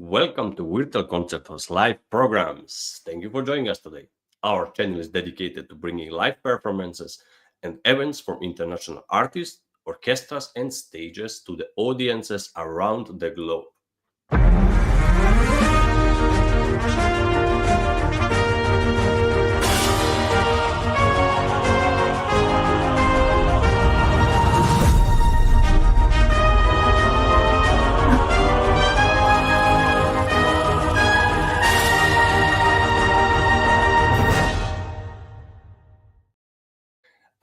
Welcome to Virtual Concerto's live programs. Thank you for joining us today. Our channel is dedicated to bringing live performances and events from international artists, orchestras, and stages to the audiences around the globe.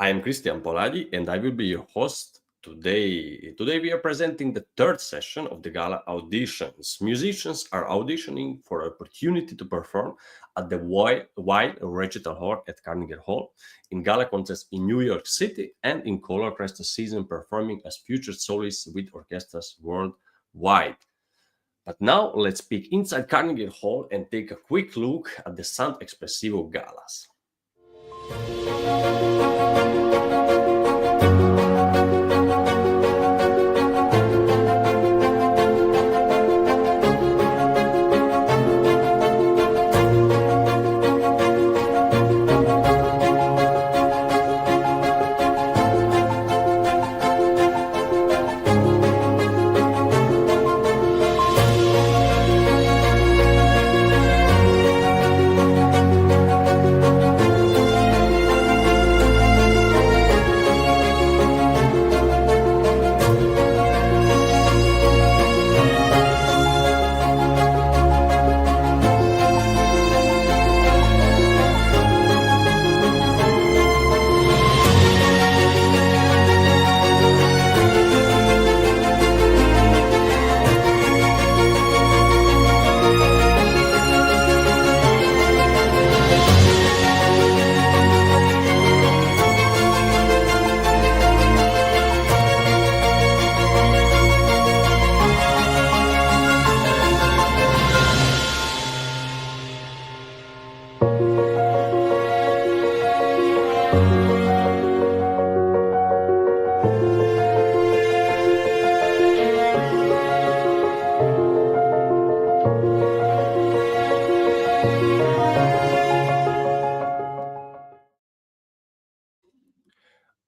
I am Krisztian Palagyi and I will be your host today. Today we are presenting the third session of the Gala Auditions. Musicians are auditioning for an opportunity to perform at the Weill Recital Hall at Carnegie Hall, in Gala concerts in New York City, and in color orchestra season performing as featured soloists with orchestras worldwide. But now let's peek inside Carnegie Hall and take a quick look at the Espressivo galas.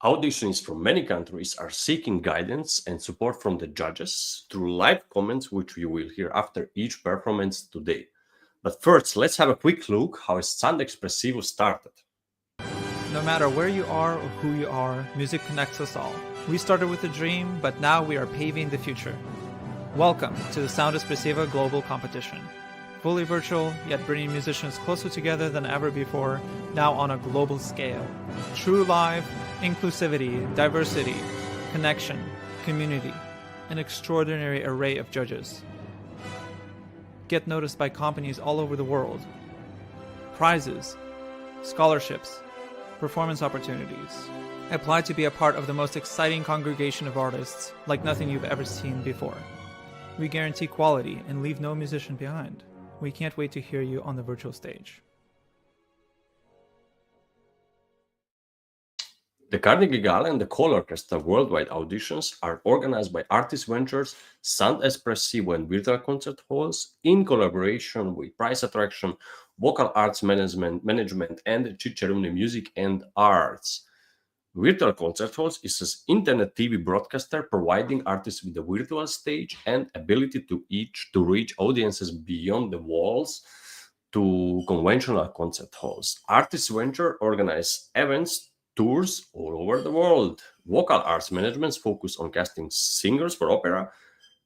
Auditions from many countries are seeking guidance and support from the judges through live comments, which you will hear after each performance today. But first, let's have a quick look how Espressivo started. No matter where you are or who you are, music connects us all. We started with a dream, but now we are paving the future. Welcome to the Espressivo Global Competition. Fully virtual, yet bringing musicians closer together than ever before, now on a global scale. True live, inclusivity, diversity, connection, community, an extraordinary array of judges. Get noticed by companies all over the world. Prizes, scholarships, performance opportunities. Apply to be a part of the most exciting congregation of artists like nothing you've ever seen before. We guarantee quality and leave no musician behind. We can't wait to hear you on the virtual stage. The Carnegie Gala and the Color Orchestra Worldwide Auditions are organized by Artist Ventures, Espressivo and Virtual Concert Halls in collaboration with Prize Attraction, Vocal Arts Management and Cicerone Music and Arts. Virtual Concert Halls is an internet TV broadcaster providing artists with a virtual stage and ability to reach audiences beyond the walls to conventional concert halls. Artist Venture organize events, tours all over the world. Vocal Arts Management focus on casting singers for opera.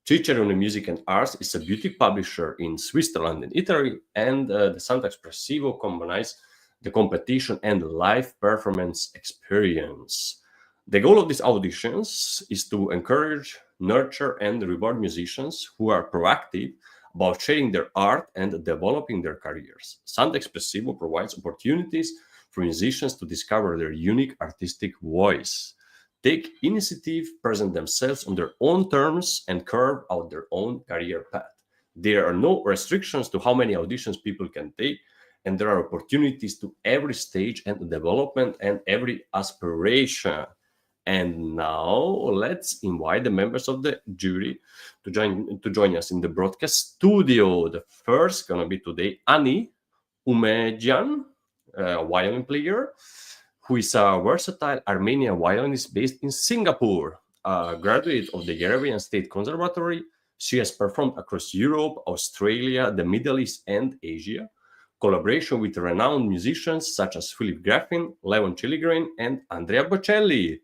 Cicerone Music and Arts is a boutique publisher in Switzerland and Italy, and the Espressivo combines the competition and live performance experience. The goal of these auditions is to encourage, nurture, and reward musicians who are proactive about sharing their art and developing their careers. Espressivo provides opportunities for musicians to discover their unique artistic voice, take initiative, present themselves on their own terms, and carve out their own career path. There are no restrictions to how many auditions people can take, and there are opportunities to every stage and development and every aspiration. And now let's invite the members of the jury to join us in the broadcast studio. The first gonna be today Ani Umedjan, a violin player, who is a versatile Armenian violinist based in Singapore. A graduate of the Yerevan State Conservatory, she has performed across Europe, Australia, the Middle East, and Asia. Collaboration with renowned musicians such as Philip Graffin, Levon Chiligrin, and Andrea Bocelli.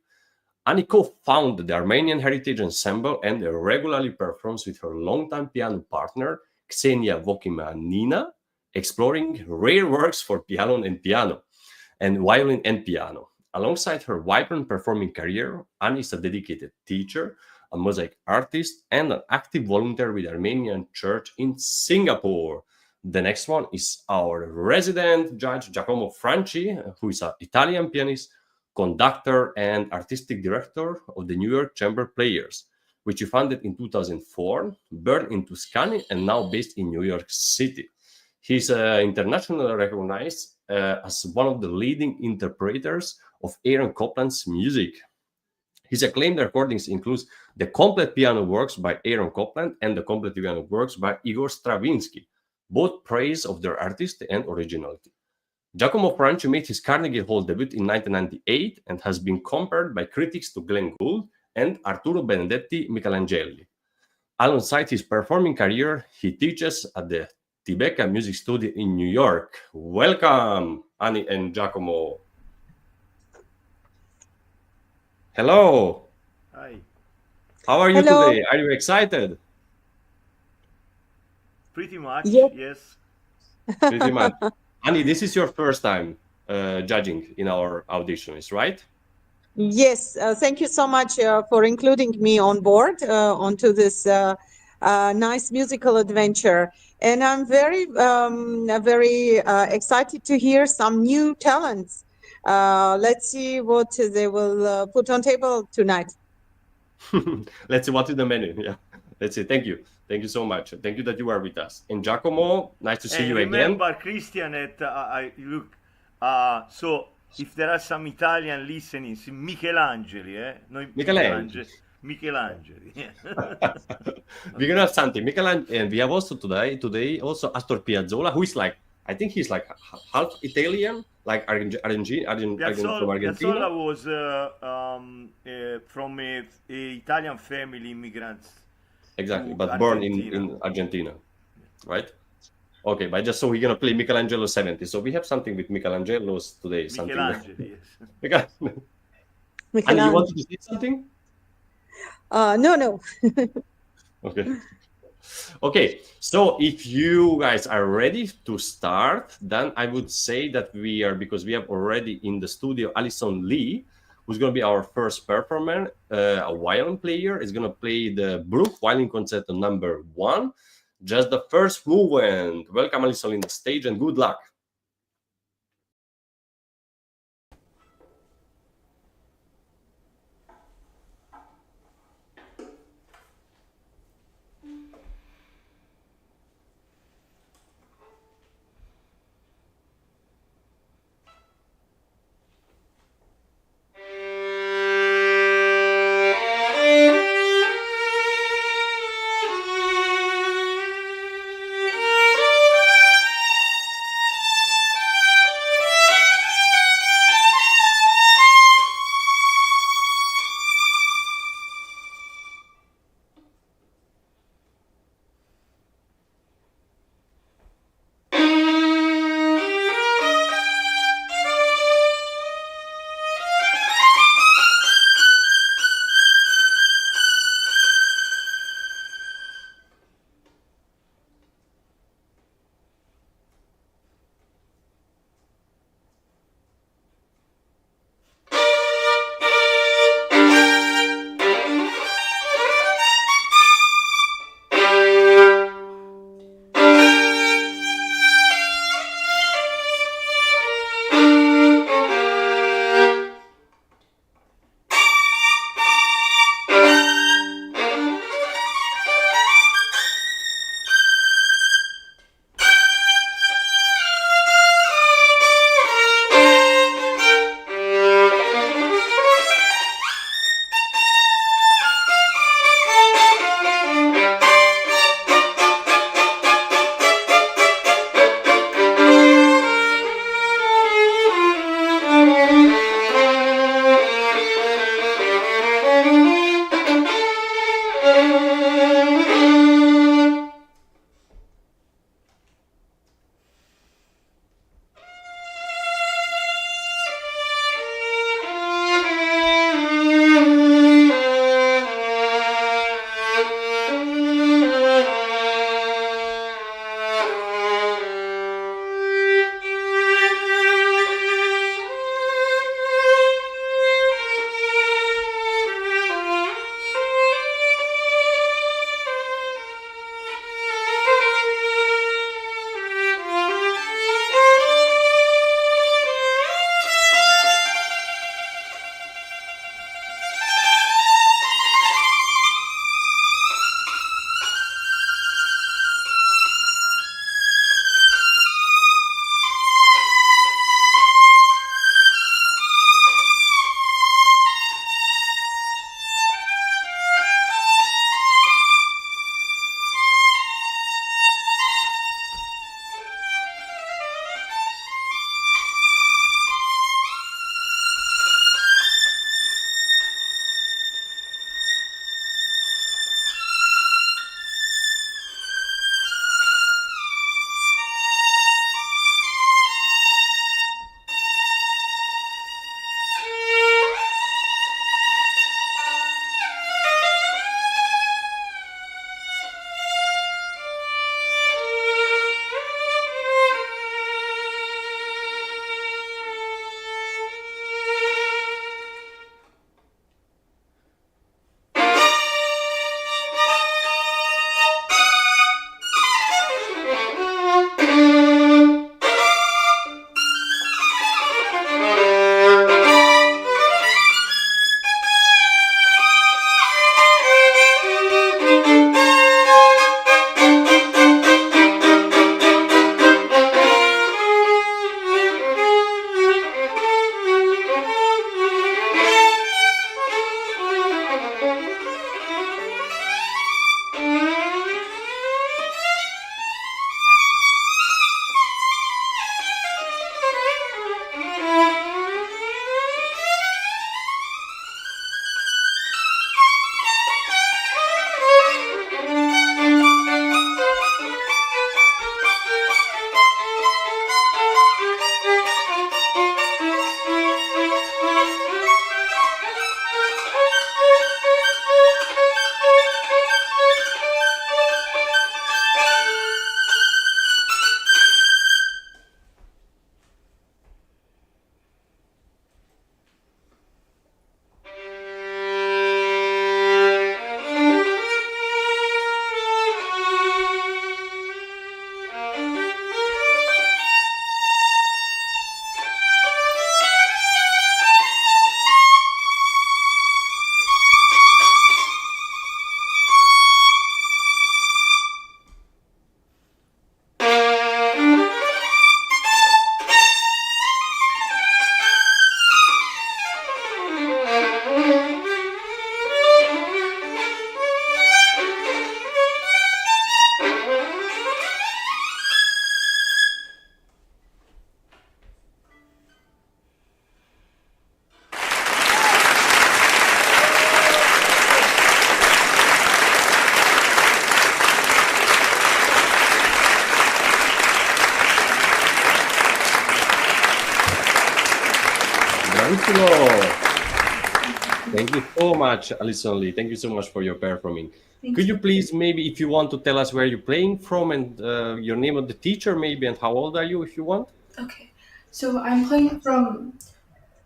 Ani co-founded the Armenian Heritage Ensemble and regularly performs with her longtime piano partner, Ksenia Vokimanina, exploring rare works for piano and violin and piano. Alongside her vibrant performing career, Ani is a dedicated teacher, a mosaic artist, and an active volunteer with the Armenian Church in Singapore. The next one is our resident judge, Giacomo Franci, who is an Italian pianist, conductor, and artistic director of the New York Chamber Players, which he founded in 2004, born in Tuscany and now based in New York City. He's internationally recognized as one of the leading interpreters of Aaron Copland's music. His acclaimed recordings include the complete piano works by Aaron Copland and the complete piano works by Igor Stravinsky, both praise of their artistry and originality. Giacomo Franci made his Carnegie Hall debut in 1998 and has been compared by critics to Glenn Gould and Arturo Benedetti Michelangelo. Alongside his performing career, he teaches at the Tribeca Music Studio in New York. Welcome, Ani and Giacomo. Hello. Hi. How are you today? Are you excited? Pretty much, Yes. yes. Pretty much. Ani, this is your first time judging in our auditions, right? Yes, thank you so much for including me on board onto this nice musical adventure. And I'm very excited to hear some new talents. Let's see what they will put on table tonight. Let's see what is the menu. Yeah, let's see. Thank you. Thank you so much. Thank you that you are with us. And Giacomo, nice to see And you remember, again. Krisztian, that look, so if there are some Italian listening, Michelangelo, no Michelangelo. Michelangelo. Yeah. We're gonna have something. Michelangelo, and we have also today also Astor Piazzolla, who is like, I think he's like half Italian, like Argentine from Argentina. Piazzolla was from a Italian family, immigrants. Exactly, to but born Argentina. in Argentina, right? Okay, but just so we're gonna play Michelangelo 70. So we have something with Michelangelo's today. Michelangelo, yes. And you wanted to say something? No. Okay. Okay, so if you guys are ready to start, then I would say that because we have already in the studio Allison Lee, who's going to be our first performer, a violin player, is going to play the Bruch Violin Concerto number 1, just the first movement. Welcome, Allison, on the stage, and good luck. to know. Thank you so much, Allison Lee. Thank you so much for your performing. Could you please, maybe, if you want to tell us where you're playing from and your name of the teacher, maybe, and how old are you, if you want? Okay, so I'm playing from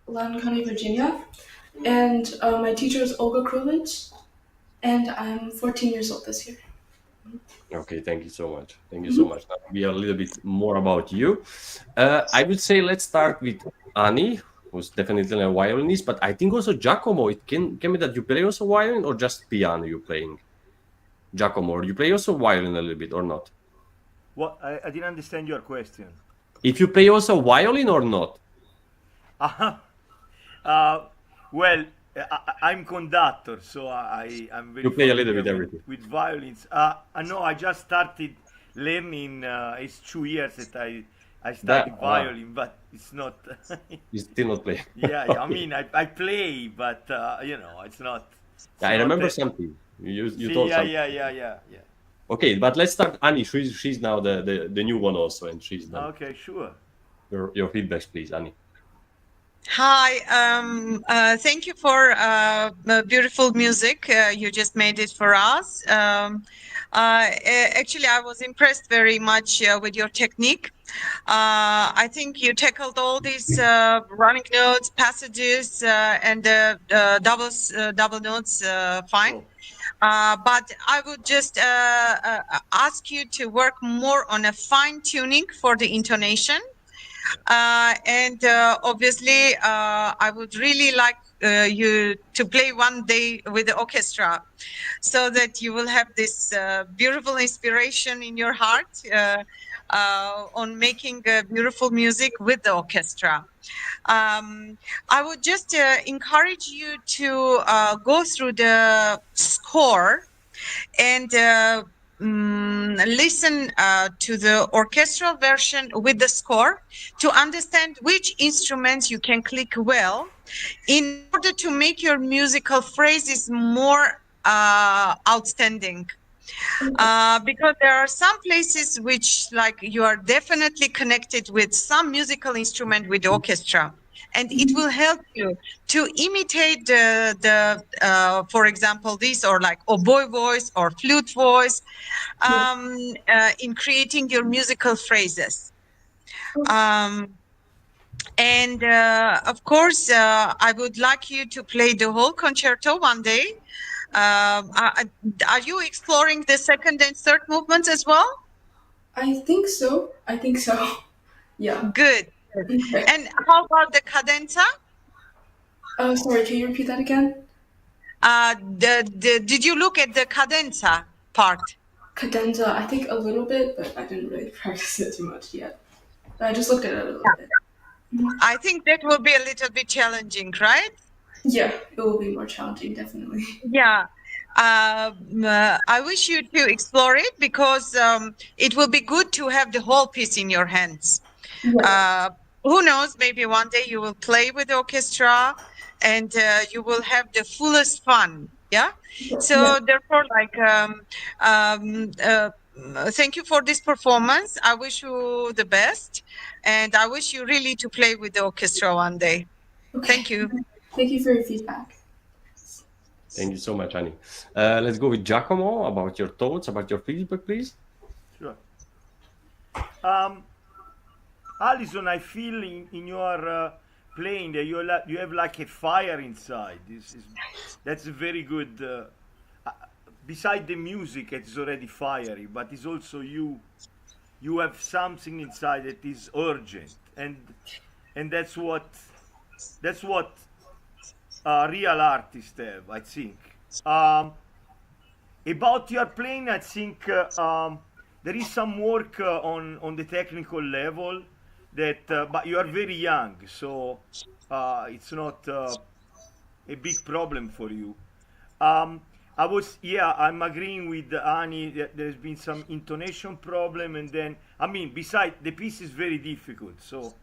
Loudoun County, Virginia, and my teacher is Olga Krulich, and I'm 14 years old this year. Okay, thank you so much. Thank you so much. Now we are a little bit more about you. I would say let's start with Ani, who's definitely a violinist, but I think also Giacomo. It can be that you play also violin or just piano you're playing. Giacomo, or you play also violin a little bit or not? What? I didn't understand your question. If you play also violin or not? Well, I'm conductor, so I'm very You play a little familiar bit everything. with violins. No, I just started learning. It's 2 years that I studied violin, but it's not. You still not play? Yeah, I mean, I play, but it's not. I remember something. You told something. Yeah. Okay, but let's start. Ani, she's now the new one also, and she's done. Okay, sure. Your feedbacks, please, Ani. Hi, thank you for beautiful music. You just made it for us. Actually, I was impressed very much with your technique. I think you tackled all these running notes, passages, and double notes fine. But I would just ask you to work more on a fine tuning for the intonation. And obviously, I would really like you to play one day with the orchestra, so that you will have this beautiful inspiration in your heart on making beautiful music with the orchestra. I would just encourage you to go through the score and listen to the orchestral version with the score to understand which instruments you can click well in order to make your musical phrases more outstanding. Because there are some places which, like, you are definitely connected with some musical instrument with the orchestra, and it will help you to imitate for example, this, or like oboe voice or flute voice, in creating your musical phrases. And of course, I would like you to play the whole concerto one day. Are you exploring the second and third movements as well? I think so. Yeah. Good. Okay. And how about the cadenza? Sorry, can you repeat that again? Did you look at the cadenza part? Cadenza, I think a little bit, but I didn't really practice it too much yet. I just looked at it a little bit. I think that will be a little bit challenging, right? Yeah, it will be more challenging, definitely. Yeah. I wish you to explore it, because it will be good to have the whole piece in your hands. Yeah. Who knows, maybe one day you will play with the orchestra and you will have the fullest fun. Yeah. So therefore, like, thank you for this performance. I wish you the best, and I wish you really to play with the orchestra one day. Okay. Thank you. Thank you for your feedback. Thank you so much, Ani. Let's go with Giacomo about your thoughts, about your feedback, please. Sure. Allison, I feel in your playing that you have like a fire inside. That's a very good. Beside the music, it's already fiery, but it's also you have something inside that is urgent, and that's what real artists have, I think. About your playing, I think there is some work on the technical level that, but you are very young, so it's not a big problem for you. I'm agreeing with Ani that there's been some intonation problem, and then, I mean, besides, the piece is very difficult, so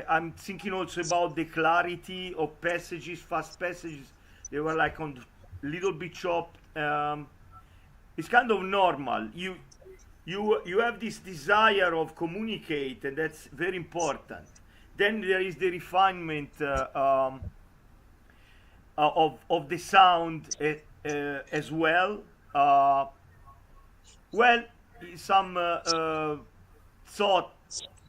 I'm thinking also about the clarity of passages, fast passages. They were like on little bit chopped. It's kind of normal. You have this desire of communicate, and that's very important. then there is the refinement of the sound as well. Well, some thought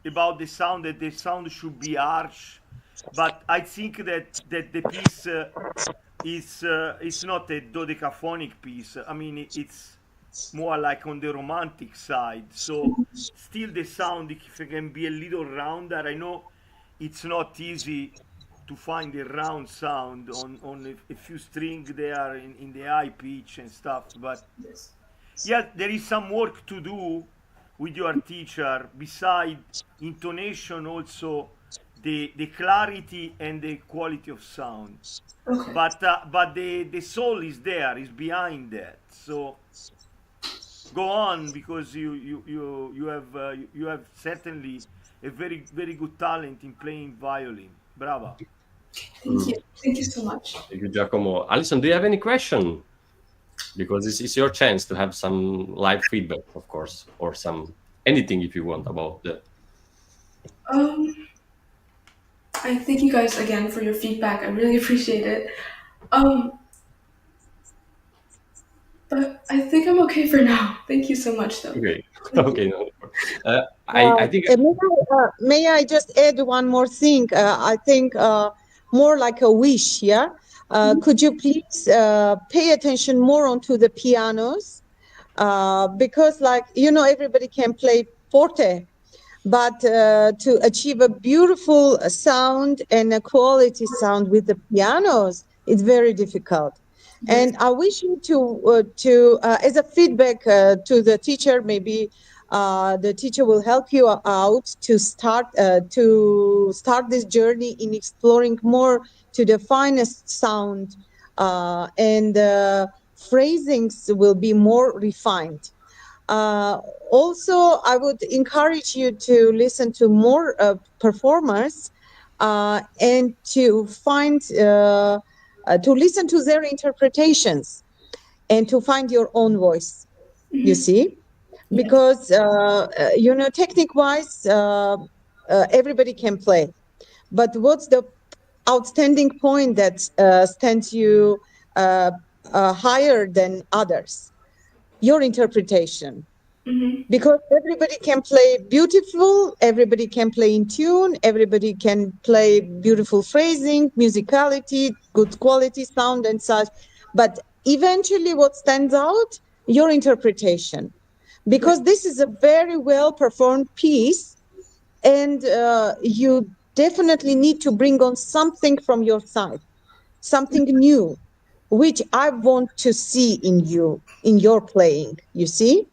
about the sound, that the sound should be harsh, but I think that the piece is not a dodecaphonic piece. I mean, it's more like on the romantic side. So still the sound, if it can be a little rounder. I know it's not easy to find a round sound on a few strings there in the high pitch and stuff, but yeah, there is some work to do with your teacher besides intonation, also the clarity and the quality of sound. Okay. But the soul is there, is behind that. So go on, because you have certainly a very good talent in playing violin. Brava. Thank you so much. Thank you, Giacomo. Allison, do you have any question? Because this is your chance to have some live feedback, of course, or some anything if you want about the. I thank you guys again for your feedback. I really appreciate it. But I think I'm okay for now. Thank you so much, though. Okay. Okay. No. I think. May I just add one more thing? I think more like a wish. Yeah. Could you please pay attention more onto the pianos? Because, like, everybody can play forte, but to achieve a beautiful sound and a quality sound with the pianos, it's very difficult. And I wish you to as a feedback to the teacher, maybe the teacher will help you out to start this journey in exploring more to the finest sound, and phrasings will be more refined. Also, I would encourage you to listen to more performers and to find to listen to their interpretations and to find your own voice. You see, because technique-wise, everybody can play, but what's the outstanding point that stands you higher than others? Your interpretation. Because everybody can play beautiful, everybody can play in tune, everybody can play beautiful phrasing, musicality, good quality sound and such, but eventually what stands out? Your interpretation. Because this is a very well performed piece, and you definitely need to bring on something from your side, something new, which I want to see in you, in your playing, you see?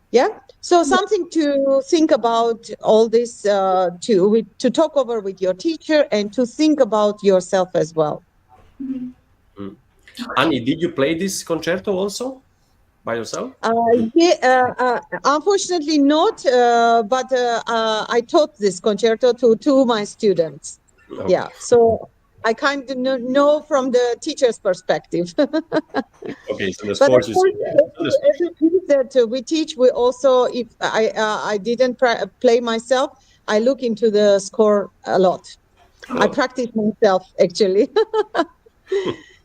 Yeah? So something to think about all this, to talk over with your teacher and to think about yourself as well. Annie, did you play this concerto also by yourself? Unfortunately not, but I taught this concerto to my students. Okay. Yeah, so I kind of know from the teacher's perspective. Okay, so the But scores of course, every piece that we teach, we also, if I didn't play myself, I look into the score a lot. I practice myself, actually.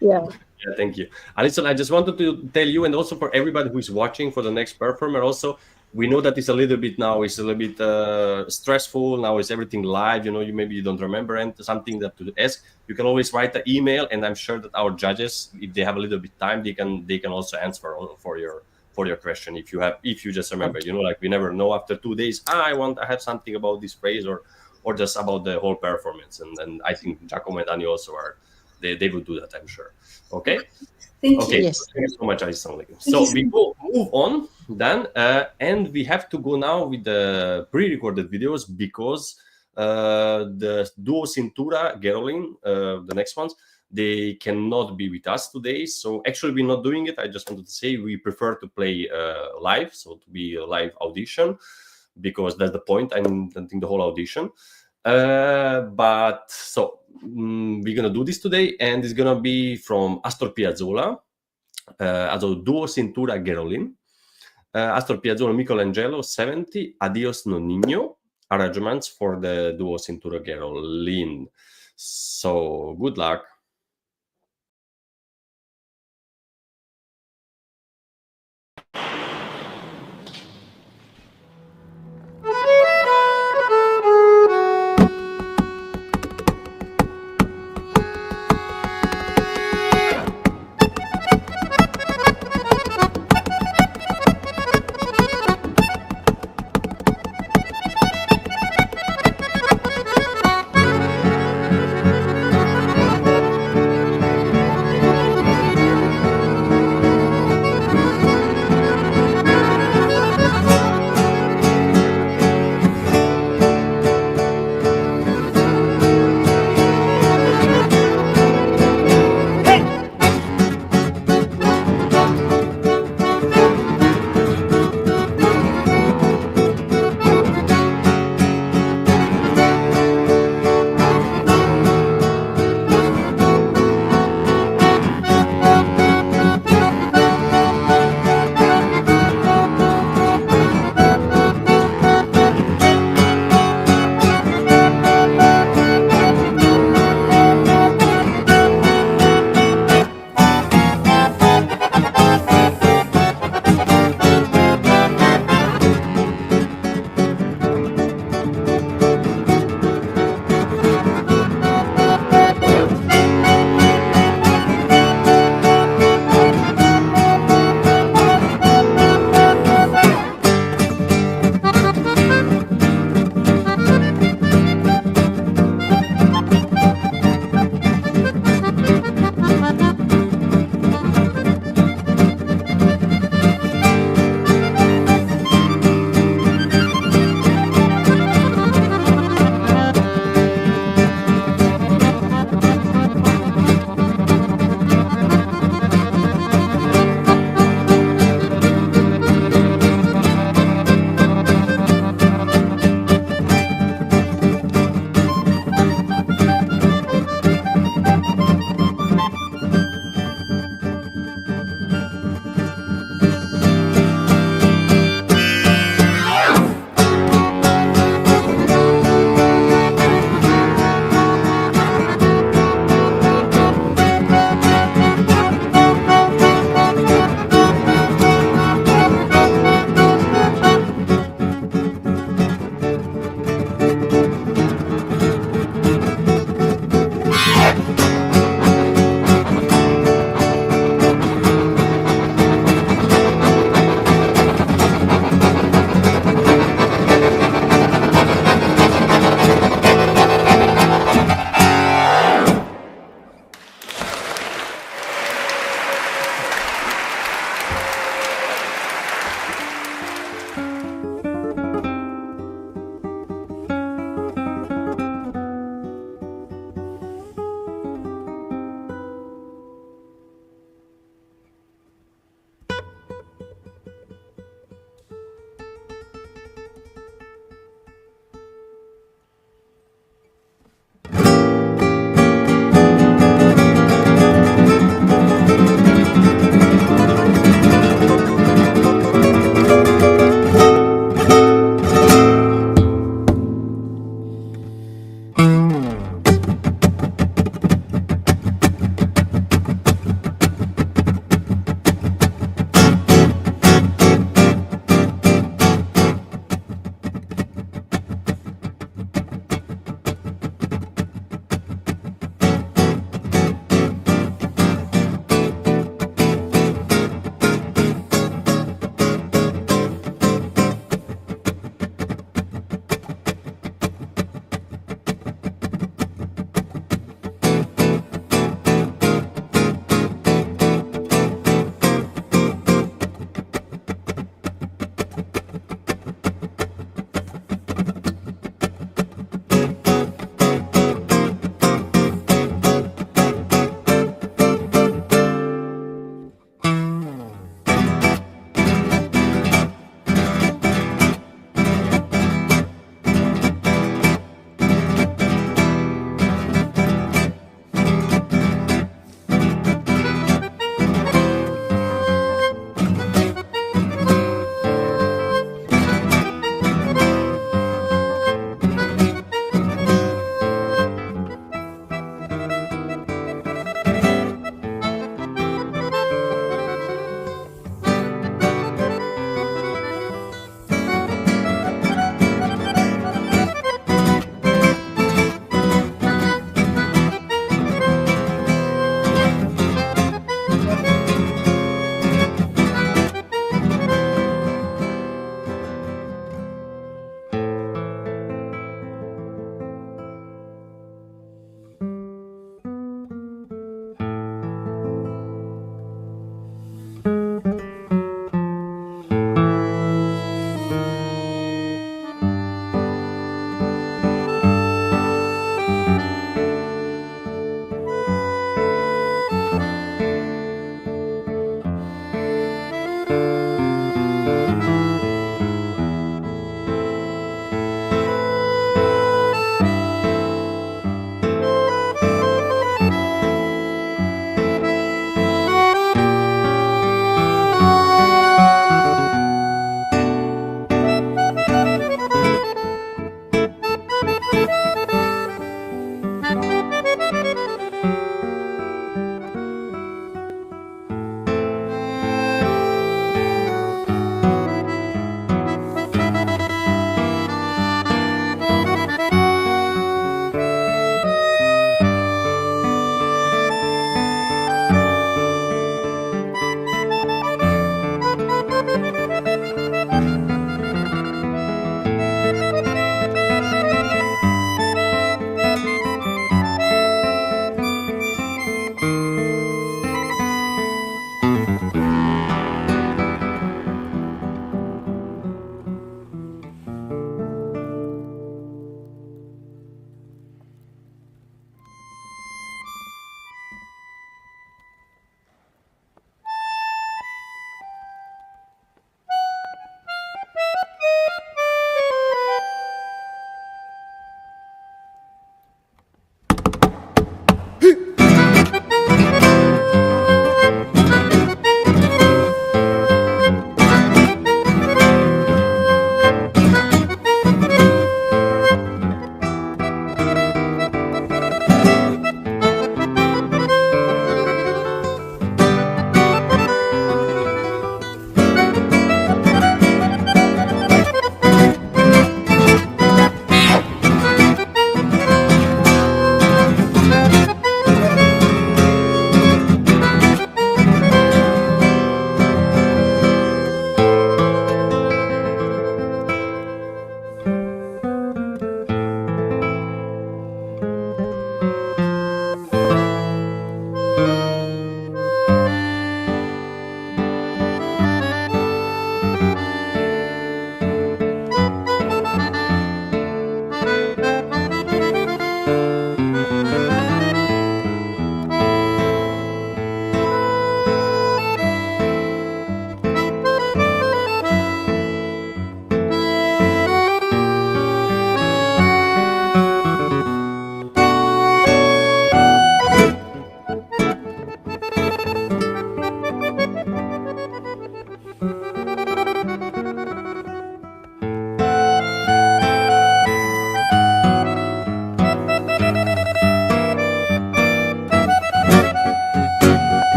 Yeah. Yeah, thank you. Allison, I just wanted to tell you, and also for everybody who is watching, for the next performer also, we know that it's a little bit stressful. Now is everything live, you maybe you don't remember and something that to ask. You can always write an email, and I'm sure that our judges, if they have a little bit time, they can also answer for your question if you just remember. Like we never know after 2 days, I have something about this phrase or just about the whole performance. And I think Giacomo and Annie also they will do that, I'm sure. Okay. Thank you. Okay, Yes. thank you so much, Alison. So we will move on then, and we have to go now with the pre-recorded videos because the duo Cintura-Gerolin, the next ones, they cannot be with us today. So actually, we're not doing it. I just wanted to say we prefer to play live, so to be a live audition, because that's the point. I think the whole audition. But so we're gonna do this today, and it's gonna be from Astor Piazzolla, also duo Cintura-Gerolin, Astor Piazzolla Michelangelo 70, Adios Nonino, arrangements for the duo Cintura-Gerolin. So good luck.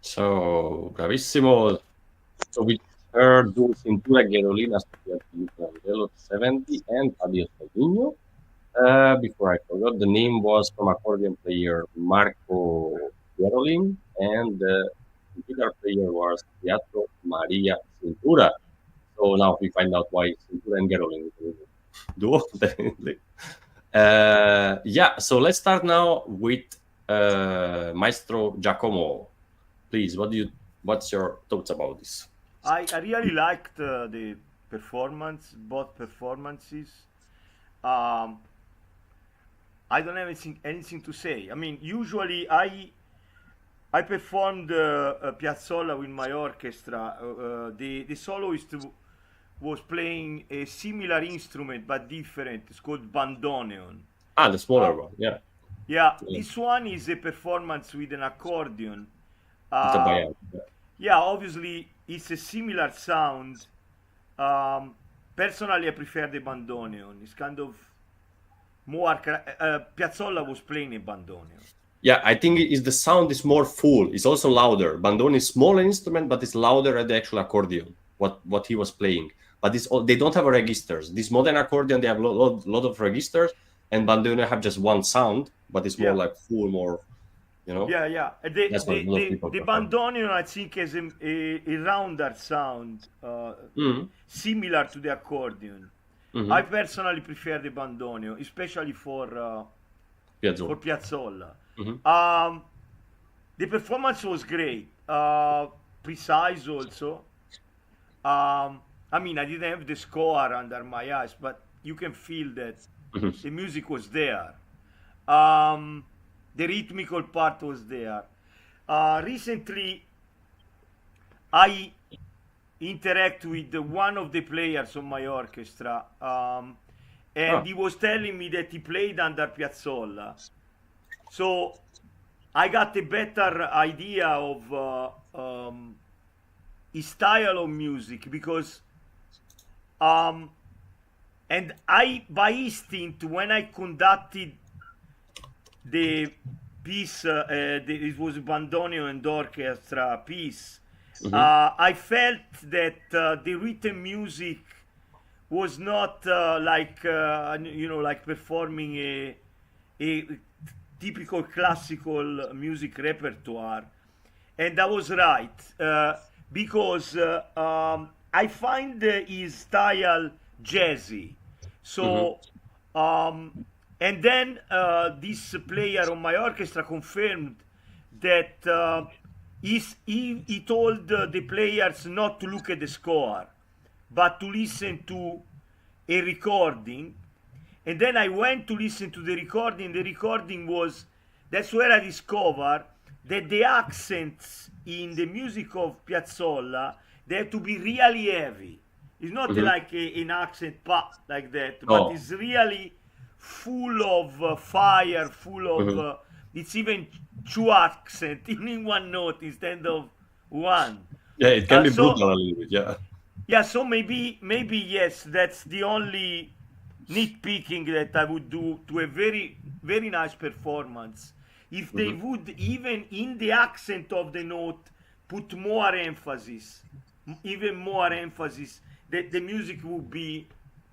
So, bravissimo. So we heard do Cintura-Gerolin, Michelangelo 70 and Adios. Before I forgot, the name was from accordion player Marco Gerolin, and the guitar player was Pietro Maria Cintura. So now we find out why Cintura and Gerolin duo, definitely. Yeah, so let's start now with Maestro Giacomo. Please, what's your thoughts about this? I really liked the performance, both performances. I don't have anything to say. I mean, usually I performed Piazzolla with my orchestra. The soloist was playing a similar instrument but different. It's called bandoneon. Ah, the smaller one, yeah. Yeah, this one is a performance with an accordion. It's a bayan, yeah. Yeah, obviously it's a similar sound. Personally, I prefer the bandoneon. It's kind of more. Piazzolla was playing a bandoneon. Yeah, I think the sound is more full. It's also louder. Bandoneon is smaller instrument, but it's louder at the actual accordion. What he was playing, but they don't have registers. This modern accordion, they have a lot of registers, and bandoneon have just one sound, but it's more like full, more. You know? Yeah. The bandoneon, I think, has a rounder sound, similar to the accordion. I personally prefer the bandoneon, especially for Piazzolla. The performance was great, precise also. I mean, I didn't have the score under my eyes, but you can feel that the music was there. The rhythmical part was there. Recently, I interact with one of the players of my orchestra, and he was telling me that he played under Piazzolla. So I got a better idea of his style of music, because and I, by instinct, when I conducted the piece, it was a bandoneon and orchestra piece, I felt that the written music was not like performing a typical classical music repertoire, and I was right, because I find his style jazzy. So and then this player on my orchestra confirmed that he told the players not to look at the score, but to listen to a recording. And then I went to listen to the recording. The recording was, that's where I discovered that the accents in the music of Piazzolla, they have to be really heavy. It's not like an accent pop like that, but it's really full of fire, full of, it's even two accents in one note instead of one. Yeah, it can be brutal a little bit, yeah. Yeah, so maybe yes, that's the only nitpicking that I would do to a very, very nice performance. If they would, even in the accent of the note, put more emphasis, even more emphasis, that the music would be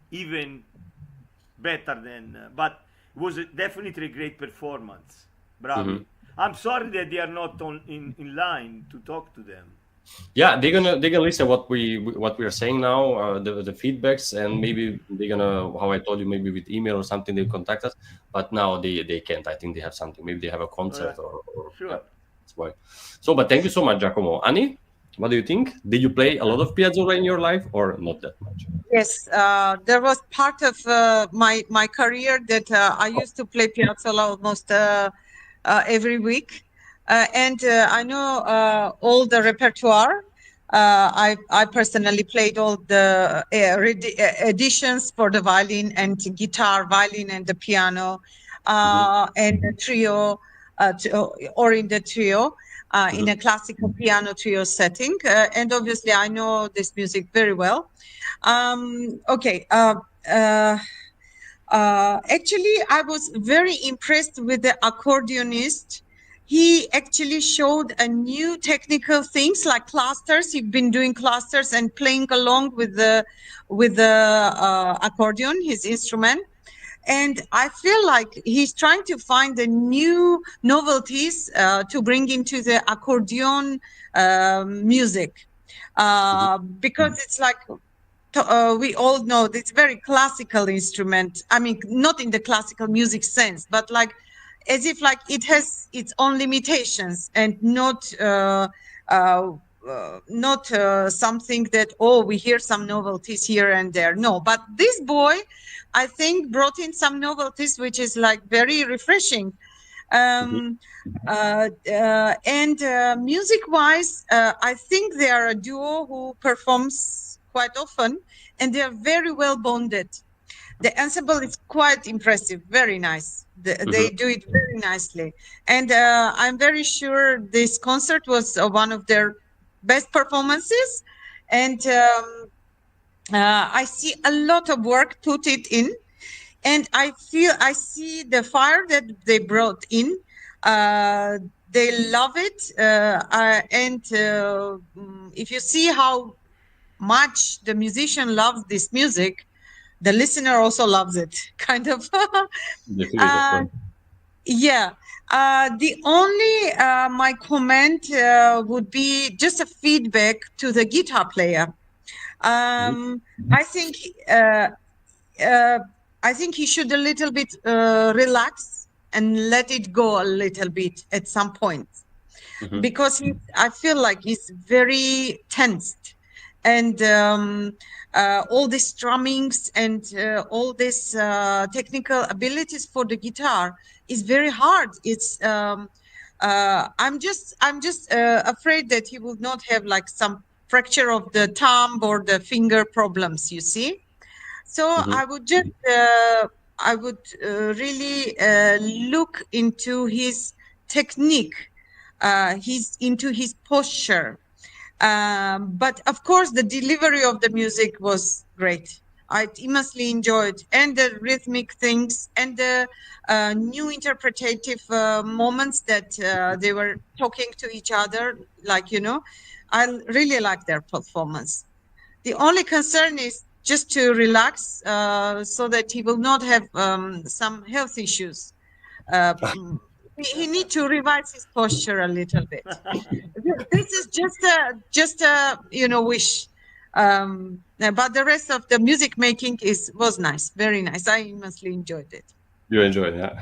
even better than, but it was definitely a great performance. Bravo. I'm sorry that they are not in line to talk to them. Yeah, they're gonna listen what we are saying now, the feedbacks, and maybe they're gonna, how I told you, maybe with email or something they contact us. But now they can't. I think they have something. Maybe they have a concert or yeah, Sure. that's why. So, but thank you so much, Giacomo. Annie, what do you think? Did you play a lot of Piazzolla in your life or not that much? Yes, there was part of my career that I used to play Piazzolla almost every week, and I know all the repertoire. I personally played all the editions for the violin and guitar, violin and the piano, and the trio, or in the trio. In a classical piano trio setting, and obviously I know this music very well. Okay. Actually, I was very impressed with the accordionist. He actually showed a new technical things like clusters. He'd been doing clusters and playing along with the accordion, his instrument. And I feel like he's trying to find the new novelties to bring into the accordion music, because it's like we all know it's very classical instrument. I mean, not in the classical music sense, but like as if like it has its own limitations and not something that, oh, we hear some novelties here and there. No, but this boy, I think, brought in some novelties, which is like very refreshing. And music-wise, I think they are a duo who performs quite often, and they are very well bonded. The ensemble is quite impressive, very nice. They do it very nicely, and I'm very sure this concert was one of their best performances. And I see a lot of work put it in, and I see the fire that they brought in. They love it, and if you see how much the musician loves this music, the listener also loves it, kind of. Yeah. The only my comment would be just a feedback to the guitar player. I think he should a little bit relax and let it go a little bit at some point, because I feel like he's very tensed, and all these strummings and all these technical abilities for the guitar is very hard. It's I'm just afraid that he will not have like some fracture of the thumb or the finger problems, you see. So I would just really look into his technique, into his posture. But of course, the delivery of the music was great. I immensely enjoyed, and the rhythmic things, and the new interpretative moments that they were talking to each other. Like, you know, I really like their performance. The only concern is just to relax, so that he will not have some health issues. He needs to revise his posture a little bit. This is just a wish. But the rest of the music making was nice, very nice. I immensely enjoyed it. You enjoyed, yeah.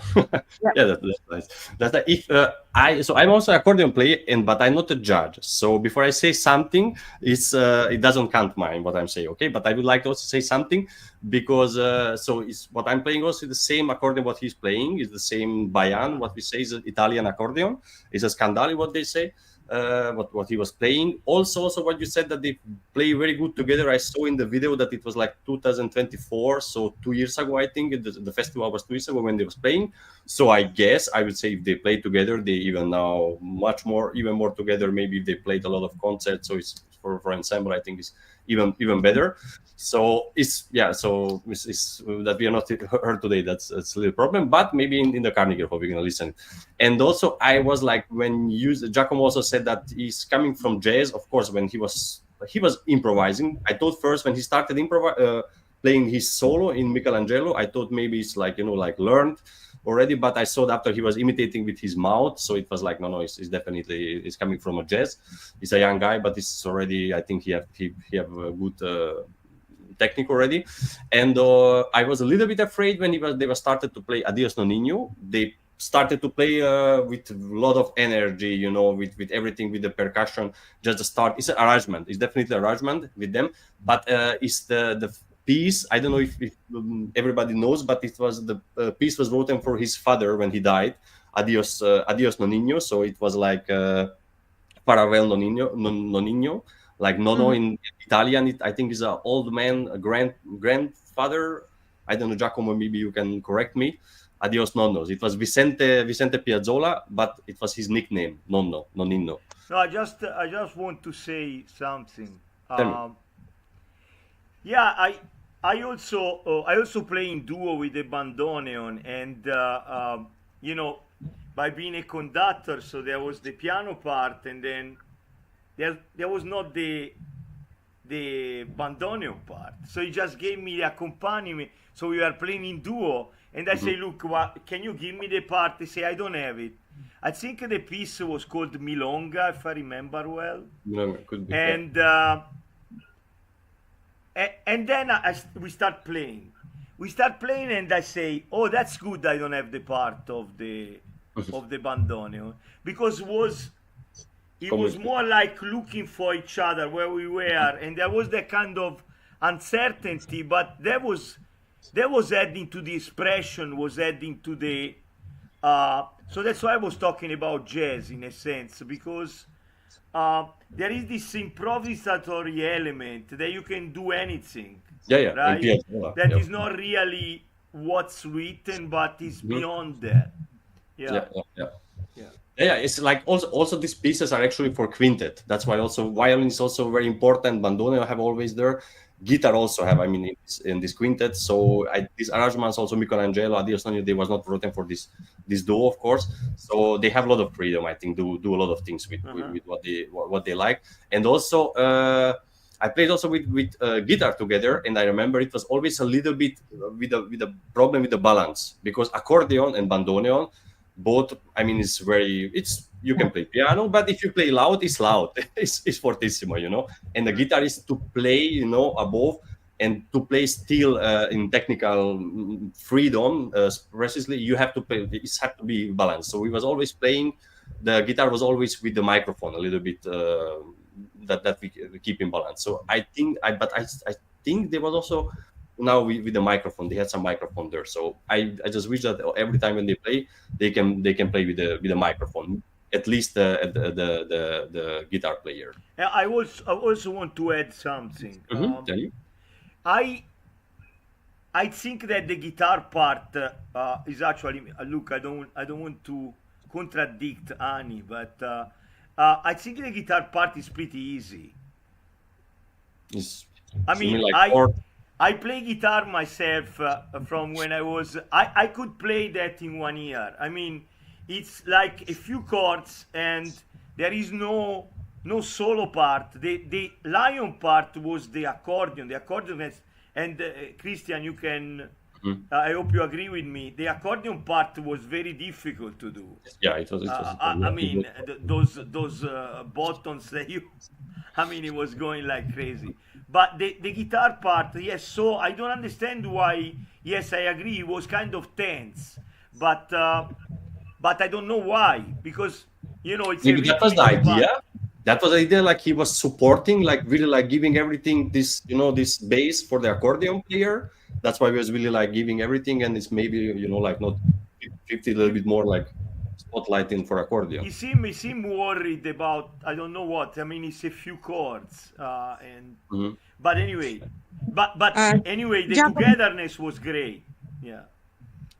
Yeah, that's nice. That's like, if I'm also an accordion player, but I'm not a judge. So before I say something, it doesn't count mine what I'm saying, okay? But I would like to also say something, because so it's what I'm playing also the same accordion what he's playing is the same Bayan. What we say is an Italian accordion. It's a Scandali, what they say. What he was playing. Also what you said that they play very good together. I saw in the video that it was like 2024, so 2 years ago, I think the festival was 2 years ago when they was playing. So I guess I would say if they play together, they even now even more together. Maybe if they played a lot of concerts, so it's for ensemble, I think it's even better. So it's that we are not heard today. That's a little problem, but maybe in the Carnegie Hall we're gonna listen. And also I was like, when Giacomo also said that he's coming from jazz. Of course, when he was improvising, I thought first when he started playing his solo in Michelangelo, I thought maybe it's like, like learned already, but I saw that after he was imitating with his mouth, so it was like, no, it's definitely it's coming from a jazz. He's a young guy, but it's already, I think he have a good technique already. And I was a little bit afraid when they were started to play Adios Nonino. They started to play with a lot of energy, you know, with everything, with the percussion. Just the start, it's an arrangement. It's definitely an arrangement with them, but it's the piece. I don't know if everybody knows, but it was the piece was written for his father when he died. Adios Nonino. So it was like Farewell Nonino, like Nono in Italian. I think is an old man, a grandfather. I don't know, Giacomo, maybe you can correct me. Adios Nonnos. It was Vicente Piazzolla, but it was his nickname, Nonino. No, I just want to say something. Yeah, I also play in duo with the bandoneon, and you know, by being a conductor, so there was the piano part, and then there was not the bandoneon part. So he just gave me the accompaniment. So we were playing in duo, and I say, look, can you give me the part? They say, I don't have it. I think the piece was called Milonga, if I remember well. Milonga, could be. And then we start playing. And I say, oh, that's good. I don't have the part of the bandoneon, because it was more like looking for each other where we were, and there was that kind of uncertainty, but that was adding to the expression, was adding to the so that's why I was talking about jazz in a sense, because there is this improvisatory element that you can do anything. Right? That is not really what's written, but is beyond that. It's like also these pieces are actually for quintet. That's why also violin is also very important. Bandoneon have always there. Guitar also have, I mean, in this quintet. So these arrangements also, Michelangelo, Adios Nonino, they was not written for this duo, of course. So they have a lot of freedom, I think, do a lot of things with what they like. And also I played also with guitar together, and I remember it was always a little bit with a problem with the balance, because accordion and bandoneon both, I mean, you can play piano, but if you play loud, it's loud. it's fortissimo, you know. And the guitar is to play, you know, above, and to play still in technical freedom, precisely, you have to play. It has to be balanced. So we was always playing. The guitar was always with the microphone a little bit. That we keep in balance. So I think there was also now with the microphone, they had some microphone there. So I just wish that every time when they play, they can play with the microphone, at least the guitar player. I also want to add something. Tell you. I think that the guitar part is actually, look, I don't want to contradict Ani, but I think the guitar part is pretty easy. I mean, I play guitar myself from when I could play that in 1 year. I mean, it's like a few chords, and there is no solo part. The lion part was the accordion. The accordion has, and Krisztian, you can, I hope you agree with me, the accordion part was very difficult to do. Yeah, it was. I mean, those buttons that it was going like crazy. But the guitar part, yes, so I don't understand why, yes, I agree, it was kind of tense. But I don't know why, because, you know, it's maybe that was the idea. That was the idea, like he was supporting, like really like giving everything this, you know, this bass for the accordion player. That's why he was really like giving everything, and it's maybe, you know, like not 50, a little bit more like spotlighting for accordion. He seemed worried about, I don't know what. I mean, it's a few chords, but anyway, anyway, the togetherness was great. Yeah.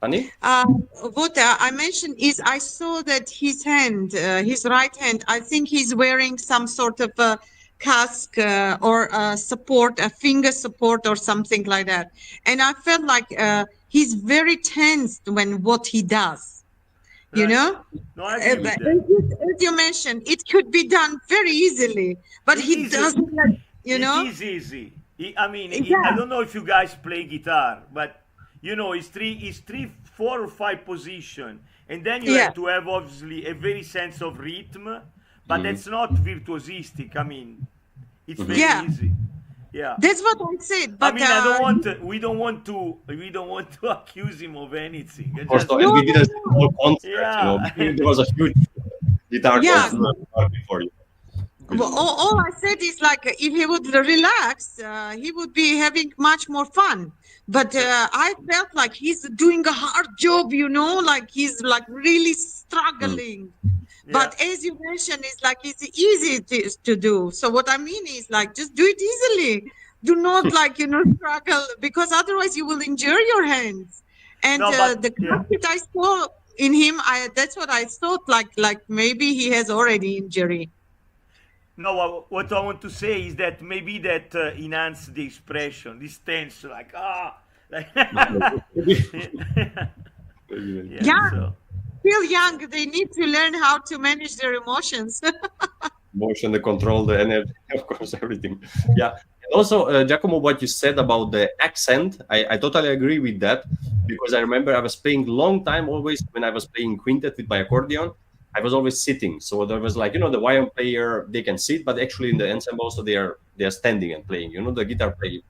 Annie? What I mentioned is I saw that his hand, his right hand, I think he's wearing some sort of a casque or support, a finger support or something like that. And I felt like he's very tensed when what he does. You know, no, I agree with that. As you mentioned, it could be done very easily, but he doesn't. You know, it is easy. I don't know if you guys play guitar, but you know, it's three, 4 or 5 position, and then you Yeah. have to have obviously a very sense of rhythm, but that's not virtuosistic. I mean, it's very Yeah. easy. Yeah. That's what I said. I But mean, I don't want. We don't want to accuse him of anything. I Of course, just- no, and we did a small concert, Yeah. There was a huge guitar Yeah. concert before you. well, all I said is like if he would relax, he would be having much more fun. But I felt like he's doing a hard job, you know, like he's like really struggling. But as you mentioned, it's like it's easy to do. So what I mean is like just do it easily. Do not like, you know, struggle, because otherwise you will injure your hands. And No, but- the that I saw in him, that's what I thought, like maybe he has already injury. No, what I want to say is that maybe that enhanced the expression, this tense, like like Yeah. So. Still young, they need to learn how to manage their emotions. Motion, the control, the energy, of course, everything. Yeah. And also, Giacomo, what you said about the accent, I totally agree with that, because I remember I was playing long time always when I was playing quintet with my accordion. I was always sitting, so there was like, you know, the violin player, they can sit, but actually in the ensemble also they are standing and playing, you know, the guitar player,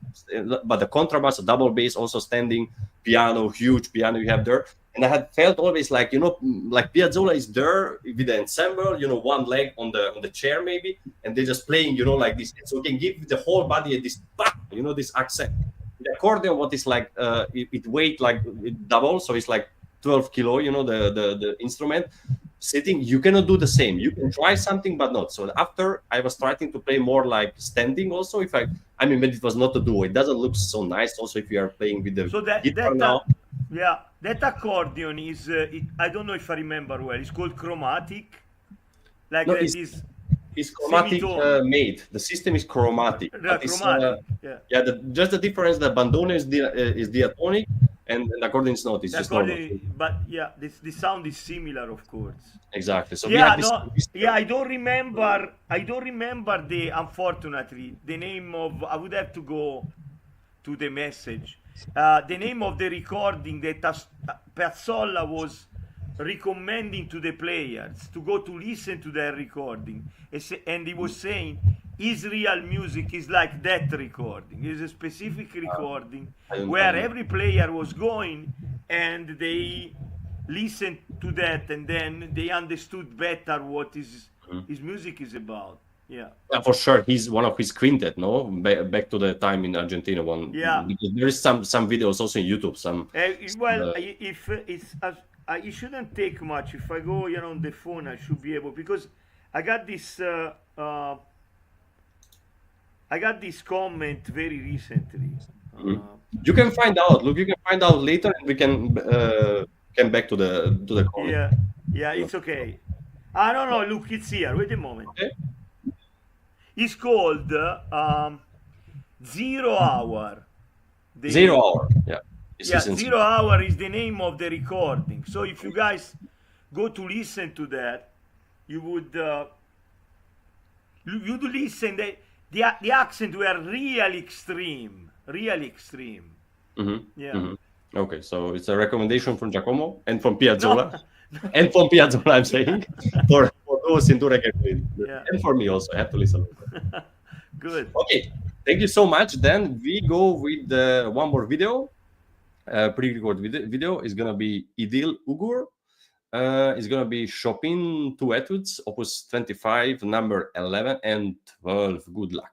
but the contrabass, the double bass also standing, piano, huge piano you have there. And I had felt always like, you know, like Piazzolla is there with the ensemble, you know, one leg on the chair maybe, and they're just playing, you know, like this. So you can give the whole body this, you know, this accent. The accordion, what is like, it weight like it double, so it's like 12 kilo, you know, the instrument. Sitting, you cannot do the same. You can try something, but not. So after I was starting to play more like standing also, if I mean, but it was not to do. It doesn't look so nice also if you are playing with the So that guitar now. Yeah, that accordion is I don't know if I remember well. It's called chromatic. Like No, that it's- is It's chromatic semitone. made. The system is chromatic. Yeah, But it's, chromatic. Yeah. just the difference. The bandone is diatonic, and the accordion is not. It's The just normal. accordion, but yeah, the sound is similar, of course. Exactly. So we Yeah, have this. no, yeah, I don't remember the, unfortunately, the name of. I would have to go to the message. The name of the recording that Piazzolla was recommending to the players to go to listen to their recording, and he was saying Israel music is like that recording. It's a specific recording where every player was going and they listened to that, and then they understood better what his music is about. Yeah. Yeah, for sure, he's one of his quintet. No, back to the time in Argentina one. Yeah. Because there is some videos also in YouTube. Some. Well, if it's it shouldn't take much. If I go here on the phone, I should be able, because I got this comment very recently. You can find out. Look, you can find out later, and we can back to the comment. Yeah, it's okay. I don't know. Look, it's here. Wait a moment. Okay. It's called 0 Hour. 0 hour. Yeah. It's Yeah, essential. 0 Hour is the name of the recording. So if you guys go to listen to that, you would you'd listen. The accent were really extreme, really extreme. Yeah. Okay, so it's a recommendation from Giacomo and from Piazzolla, and from Piazzolla, I'm saying, for those Cintura-Gerolin, and for me also. I have to listen. Good. Okay, thank you so much. Then we go with one more video. Pre-recorded video is gonna be Idil Ugur. It's gonna be Chopin 2 Études, Opus 25, number 11 and 12. Good luck.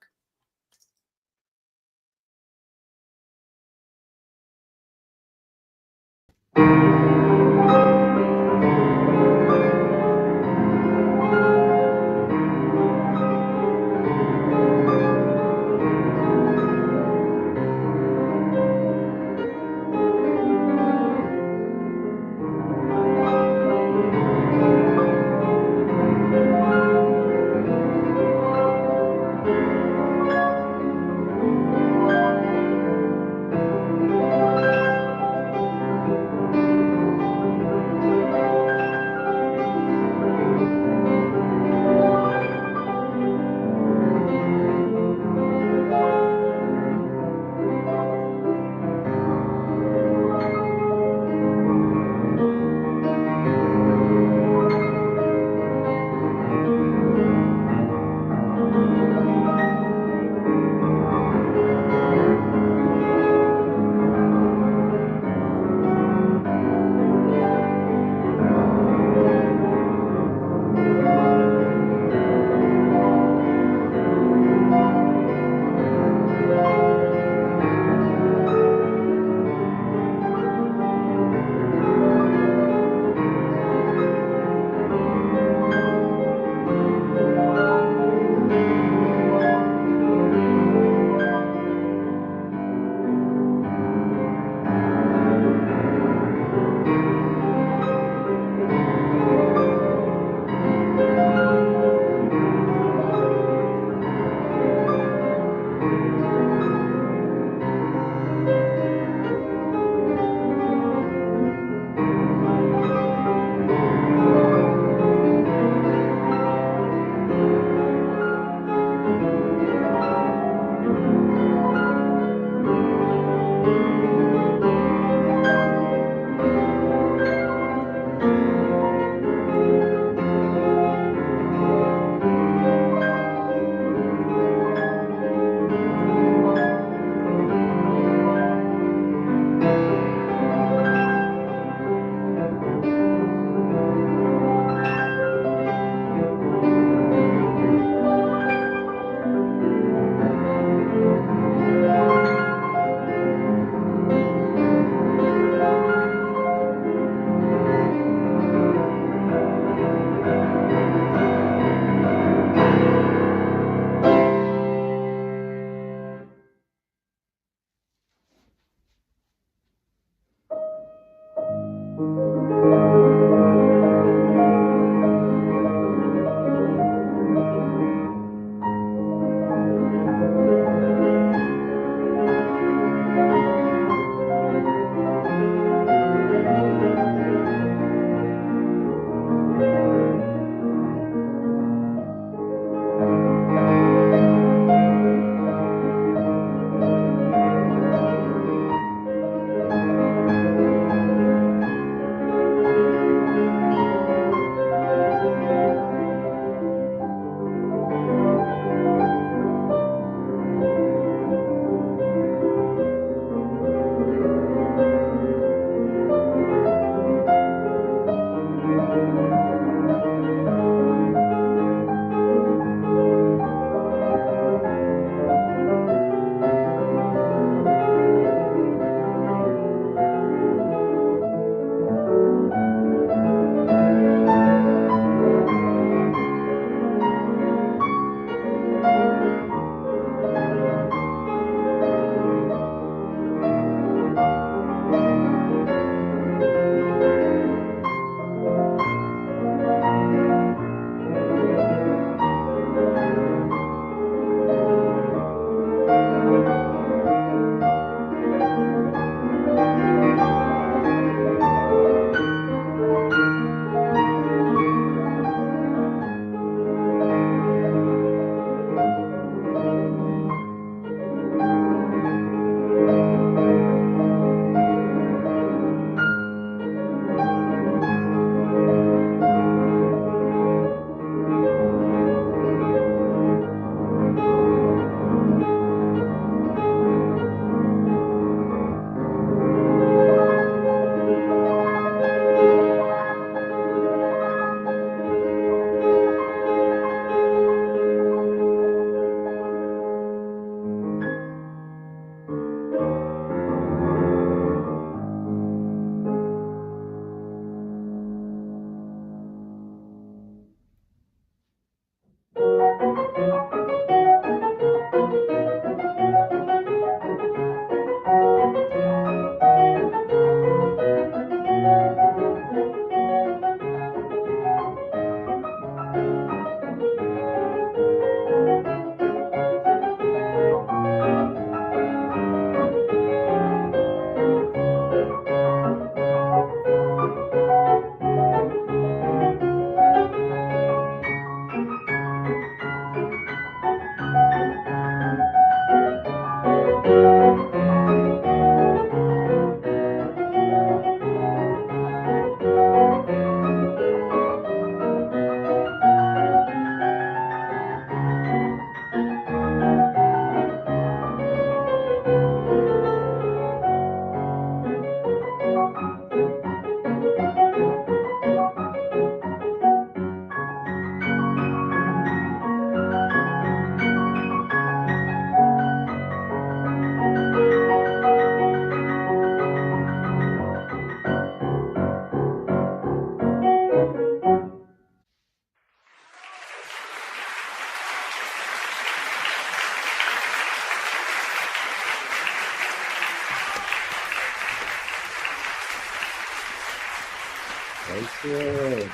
Thank you.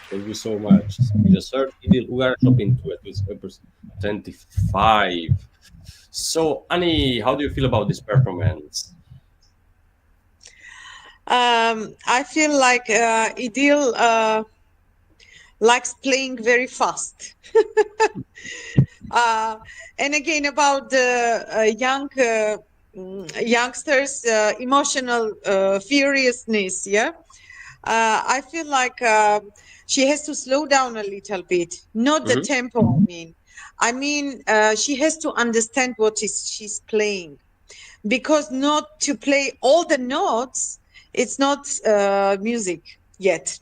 Thank you so much. The third Idil Ugur Chopin 2 at 25. So, Annie, how do you feel about this performance? I feel like Idil likes playing very fast. And again, about the youngsters' emotional furiousness, yeah. I feel like she has to slow down a little bit, not the tempo. I mean, she has to understand what she's playing, because not to play all the notes, it's not music yet.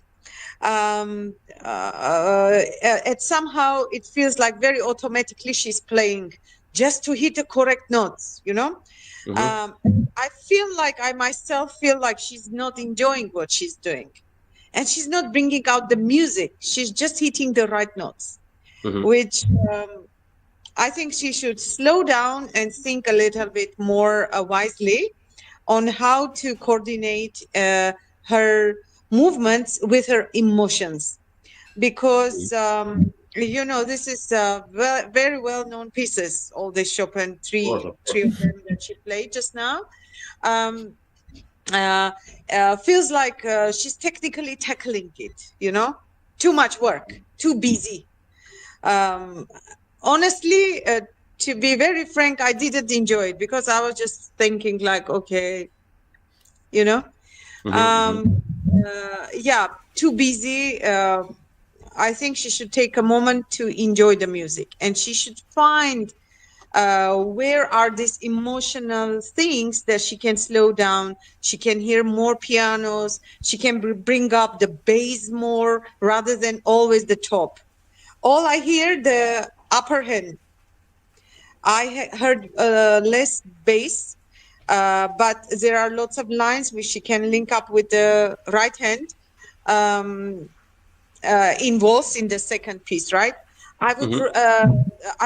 And somehow it feels like very automatically she's playing just to hit the correct notes, you know. I feel like I myself feel like she's not enjoying what she's doing, and she's not bringing out the music. She's just hitting the right notes, which I think she should slow down and think a little bit more wisely on how to coordinate her movements with her emotions, because you know, this is very well-known pieces, all the Chopin, three of them that she played just now. Feels like she's technically tackling it, you know, too much work, too busy. Honestly, to be very frank, I didn't enjoy it, because I was just thinking like, okay, you know, yeah, too busy. I think she should take a moment to enjoy the music, and she should find where are these emotional things that she can slow down. She can hear more pianos. She can bring up the bass more rather than always the top. All I hear the upper hand. I heard less bass, but there are lots of lines which she can link up with the right hand. Involves in the second piece, right? I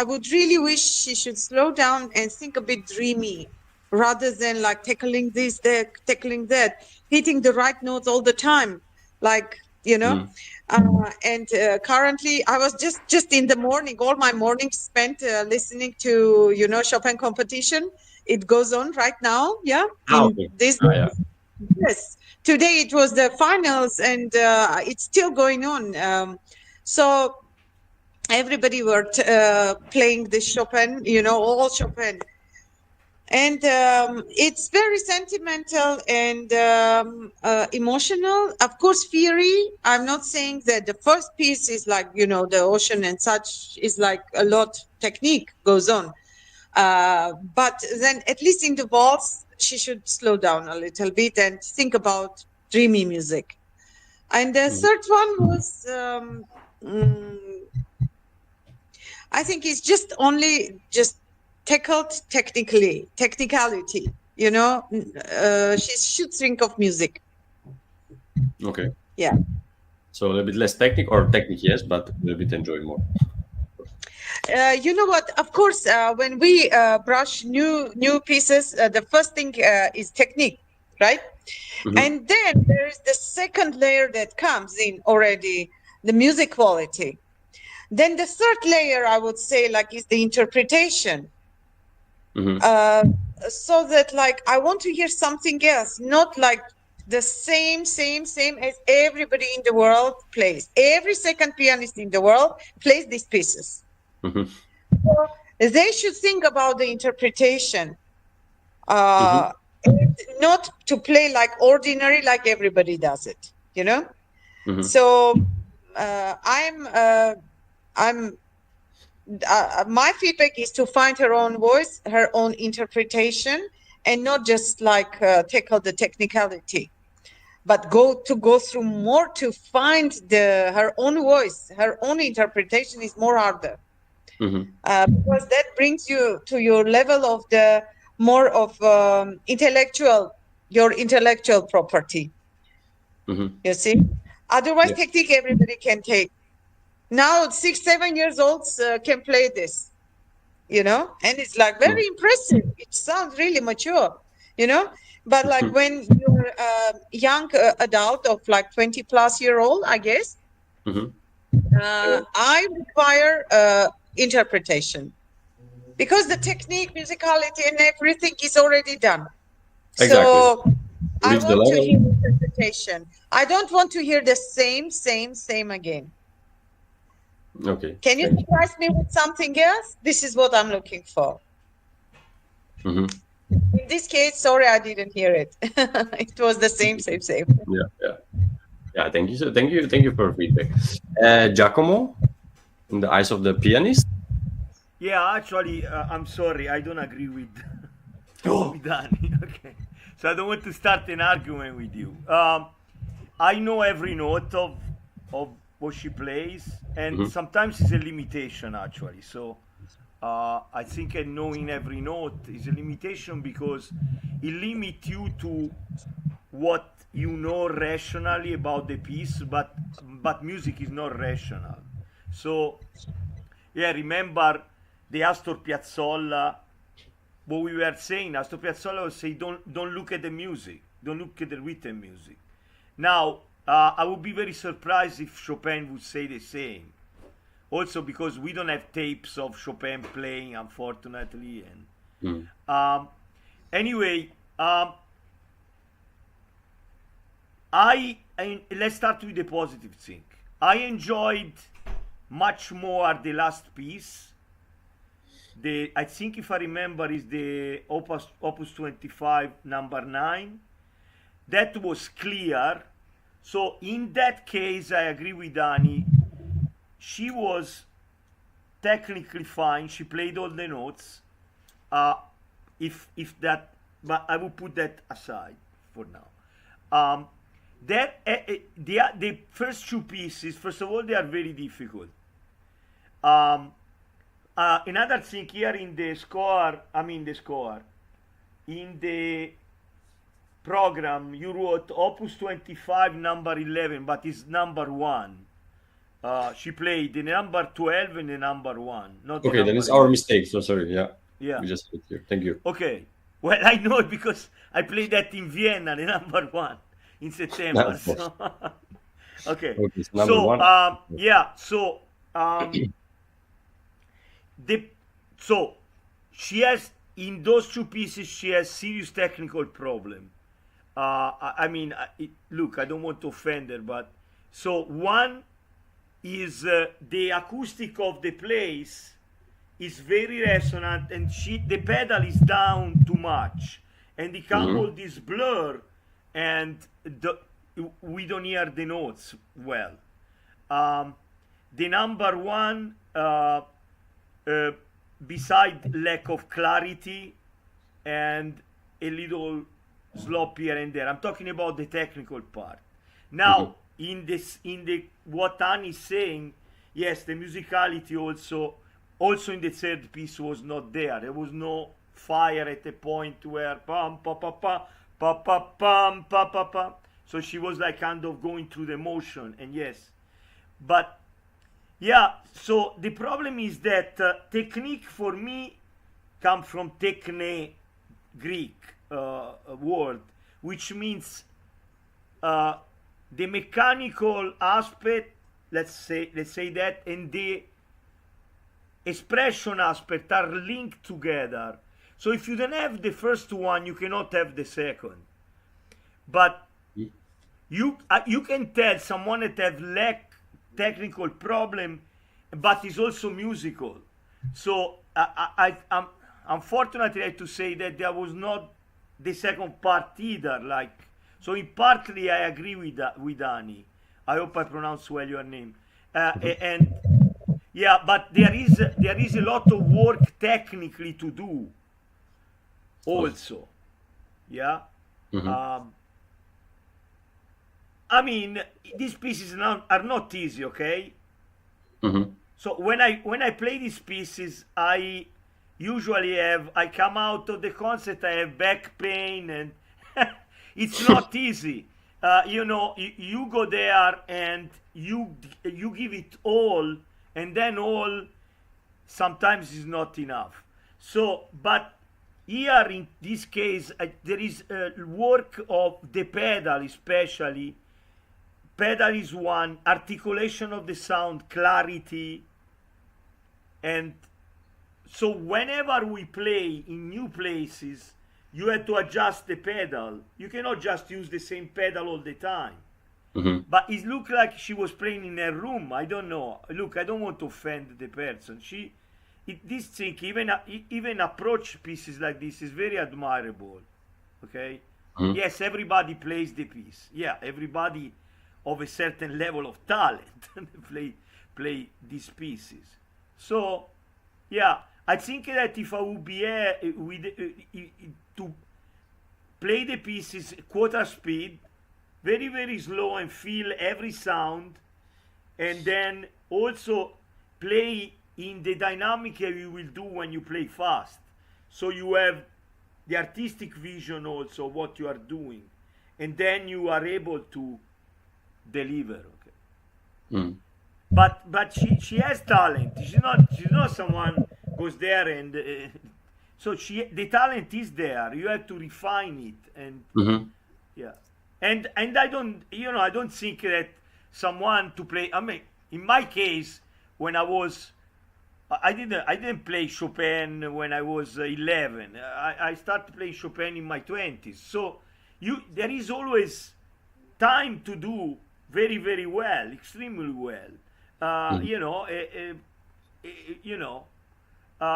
would really wish she should slow down and think a bit dreamy, rather than like tackling this, tackling that, hitting the right notes all the time, like, you know. And currently, I was just in the morning, all my mornings spent listening to, you know, Chopin competition. It goes on right now, yeah. Yes. Today it was the finals, and it's still going on. So everybody were playing the Chopin, you know, all Chopin. And it's very sentimental and emotional. Of course, Fury, I'm not saying that the first piece is like, you know, the ocean and such, is like a lot technique goes on. But then at least in the waltz, she should slow down a little bit and think about dreamy music. And the third one was, I think it's just tackled technicality, you know. She should think of music. Okay. Yeah. So a little bit less technique, or technique, yes, but a little bit enjoy more. You know what? Of course, when we brush new pieces, the first thing is technique, right? And then there is the second layer that comes in already, the music quality. Then the third layer, I would say, like, is the interpretation. So that, like, I want to hear something else, not like the same as everybody in the world plays. Every second pianist in the world plays these pieces. So they should think about the interpretation, not to play like ordinary, like everybody does it, you know. So my feedback is to find her own voice, her own interpretation, and not just like tackle the technicality, but go through more to find her own voice, her own interpretation is more harder. Because that brings you to your level of the more of your intellectual property. You see, otherwise technique everybody can take. Now 6-7 years olds can play this, you know, and it's like very impressive. It sounds really mature, you know, But like when you're a young adult of like 20+ year old, I guess, I require interpretation because the technique, musicality, and everything is already done. Exactly. So I Reach the want to level. hear interpretation. I don't want to hear the same again. Okay. Can you surprise me with something else? This is what I'm looking for. In this case, sorry, I didn't hear it. It was the same. Yeah. Thank you. So thank you for feedback. Giacomo, in the eyes of the pianist. Yeah, actually, I'm sorry, I don't agree with with Danny. Okay, so I don't want to start an argument with you. I know every note of what she plays, and sometimes it's a limitation actually. So I think knowing every note is a limitation because it limits you to what you know rationally about the piece, but music is not rational. So yeah, remember the Astor Piazzolla, what we were saying, Astor Piazzolla would say, don't look at the music, don't look at the written music. Now, I would be very surprised if Chopin would say the same. Also because we don't have tapes of Chopin playing, unfortunately. And anyway, let's start with the positive thing. I enjoyed much more the last piece. I think, if I remember, is the Opus 25, number 9. That was clear. So in that case, I agree with Dani. She was technically fine. She played all the notes. If that, but I will put that aside for now. The first two pieces, first of all, they are very difficult. Another thing here in the score, in the program, you wrote Opus 25, number 11, but it's number 1. She played the number 12 and the number 1. Not Okay, then it's our mistake. So sorry. Yeah. Yeah. We just put here. Thank you. Okay. Well, I know it because I played that in Vienna, the number 1, in September. So okay. So number 1. Yeah. So so she has, in those two pieces, she has serious technical problem. Look, I don't want to offend her, but so one is the acoustic of the place is very resonant, and the pedal is down too much, and it can all this blur, and we don't hear the notes well. The number 1, beside lack of clarity and a little slop here and there, I'm talking about the technical part. Now, in the what Annie is saying, yes, the musicality also in the third piece was not there. There was no fire at the point where pam pa pa pa pa pa pam pa pa pa. So she was like kind of going through the motion, and yes, but yeah. So the problem is that technique for me comes from techne, Greek word, which means the mechanical aspect, let's say that, and the expression aspect are linked together. So if you don't have the first one, you cannot have the second. But you can tell someone that have lack technical problem, but is also musical. So I'm unfortunately I have to say that there was not the second part either. Like, so in partly I agree with Annie. I hope I pronounce well your name. And yeah, but there is a lot of work technically to do also. Yeah. I mean, these pieces are not easy, okay? So when I play these pieces, I usually I come out of the concert, I have back pain, and it's not easy. You go there and you give it all, and then all sometimes is not enough. So, but here in this case, there is work of the pedal, especially. Pedal is one, articulation of the sound, clarity, and so whenever we play in new places, you have to adjust the pedal. You cannot just use the same pedal all the time. But it looked like she was playing in her room. I don't know. Look, I don't want to offend the person. This thing, even approach pieces like this is very admirable. Okay. Yes, everybody plays the piece. Yeah, everybody of a certain level of talent play these pieces. So, yeah, I think that if I would be to play the pieces quarter speed, very, very slow, and feel every sound, and then also play in the dynamic you will do when you play fast. So you have the artistic vision also of what you are doing, and then you are able to deliver. Okay. But she has talent. She's not someone goes there and so the talent is there. You have to refine it, and yeah. And I don't think that someone to play. I mean, in my case, when I didn't play Chopin when I was 11. I started playing Chopin in my 20s. So there is always time to do very, very well, extremely well.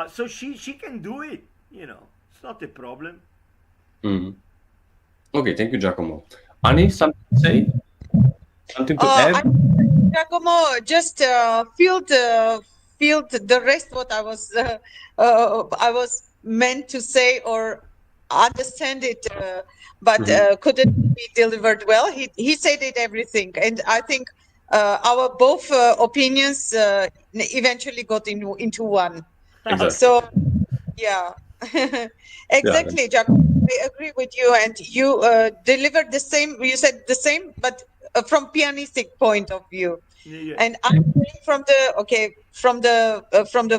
So she can do it. It's not a problem. Okay, thank you, Giacomo. Ani, something to say? Something to add? Giacomo just filled the rest what I was meant to say or understand it, but couldn't be delivered well. He said it everything, and I think our both opinions eventually got into one. Exactly. So yeah. Exactly, Giacomo. I agree with you, and you delivered the same. You said the same, but from pianistic point of view. Yeah. And I'm from the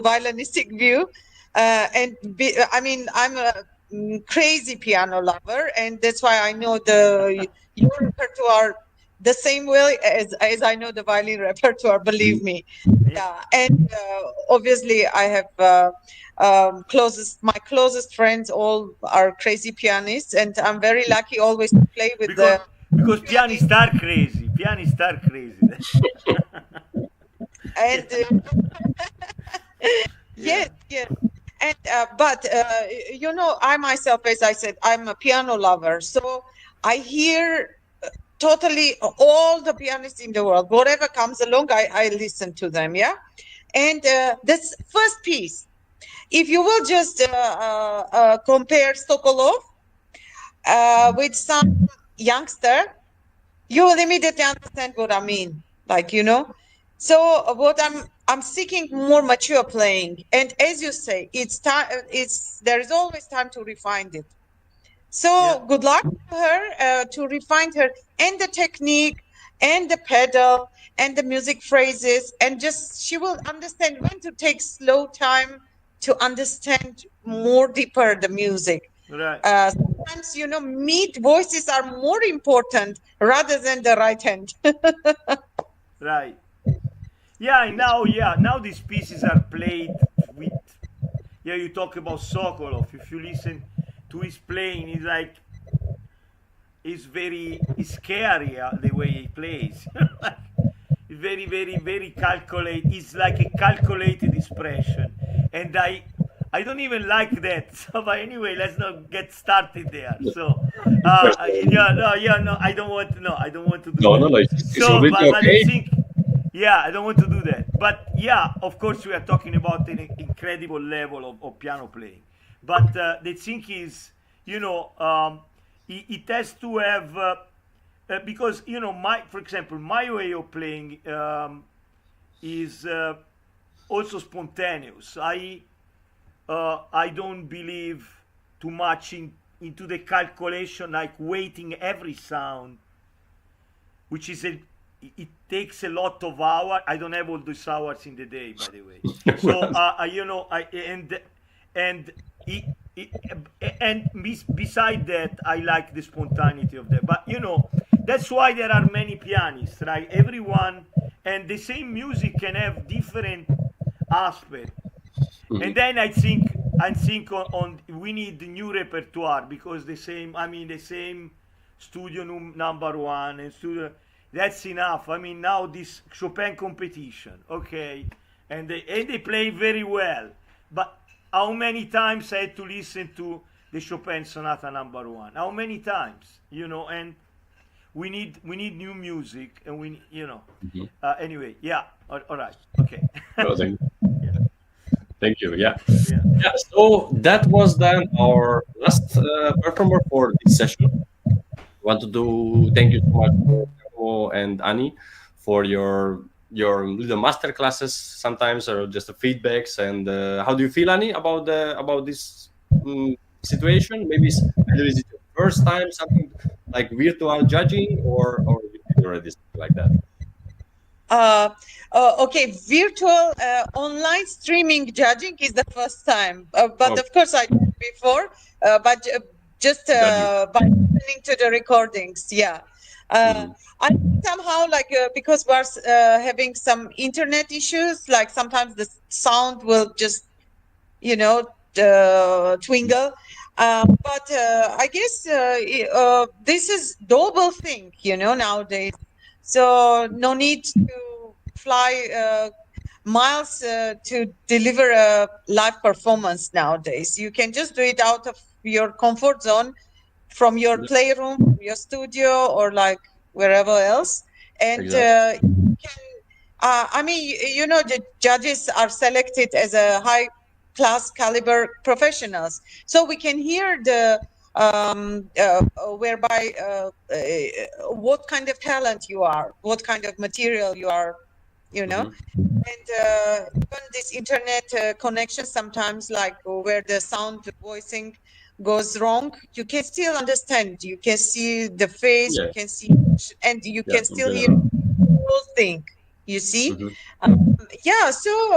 violinistic view, I'm a crazy piano lover, and that's why I know your repertoire the same way as I know the violin repertoire. Believe me. Yeah, and obviously I have my closest friends all are crazy pianists, and I'm very lucky always to play with because pianists are crazy. And yes. And but I myself, as I said, I'm a piano lover, so I hear totally all the pianists in the world. Whatever comes along, I listen to them. Yeah, and this first piece, if you will just compare Sokolov with some youngster, you will immediately understand what I mean. So what I'm seeking more mature playing, and as you say, there is always time to refine it. So good luck to her to refine her and the technique and the pedal and the music phrases, and she will understand when to take slow time to understand more deeper the music. Right. Sometimes mid voices are more important rather than the right hand. Right. Yeah, now these pieces are played with. Yeah, you talk about Sokolov. If you listen to his playing, it's very scary the way he plays. It's very, very, very calculated. It's like a calculated expression, and I don't even like that. So, but anyway, let's not get started there. So, I don't want to do that. No, it's already okay. But I think, I don't want to do that. But of course, we are talking about an incredible level of piano playing. But the thing is, it has to have because for example, my way of playing is also spontaneous. I don't believe too much into the calculation, like weighting every sound, which is it takes a lot of hours. I don't have all those hours in the day, by the way. So and beside that, I like the spontaneity of that. But that's why there are many pianists, right? Everyone, and the same music can have different aspects. And then I think on we need new repertoire, because the same studio number one and studio, that's enough. I mean, now this Chopin competition, okay, and they play very well, but how many times I had to listen to the Chopin Sonata number one? How many times? And we need new music, and anyway, yeah. All right, okay. Thank you. Yeah. So that was then our last performer for this session. I want to thank you so much, Giacomo and Ani, for your little master classes sometimes, or just the feedbacks. And how do you feel, Ani, about this situation? Maybe is it your first time something like virtual judging, or you did already something like that? Okay, virtual online streaming judging is the first time, but of course I did before, but just by listening to the recordings. Yeah. I somehow because we're having some internet issues, like sometimes the sound will just twingle, but I guess this is doable thing nowadays, so no need to fly miles to deliver a live performance nowadays. You can just do it out of your comfort zone, from your playroom, your studio, or like wherever else. And Exactly. you can, the judges are selected as a high class caliber professionals, so we can hear the what kind of talent you are, what kind of material you are, and even this internet connection sometimes, like where the sound voicing goes wrong, you can still understand, you can see the face, you can see, and you can still hear the whole thing, you see. So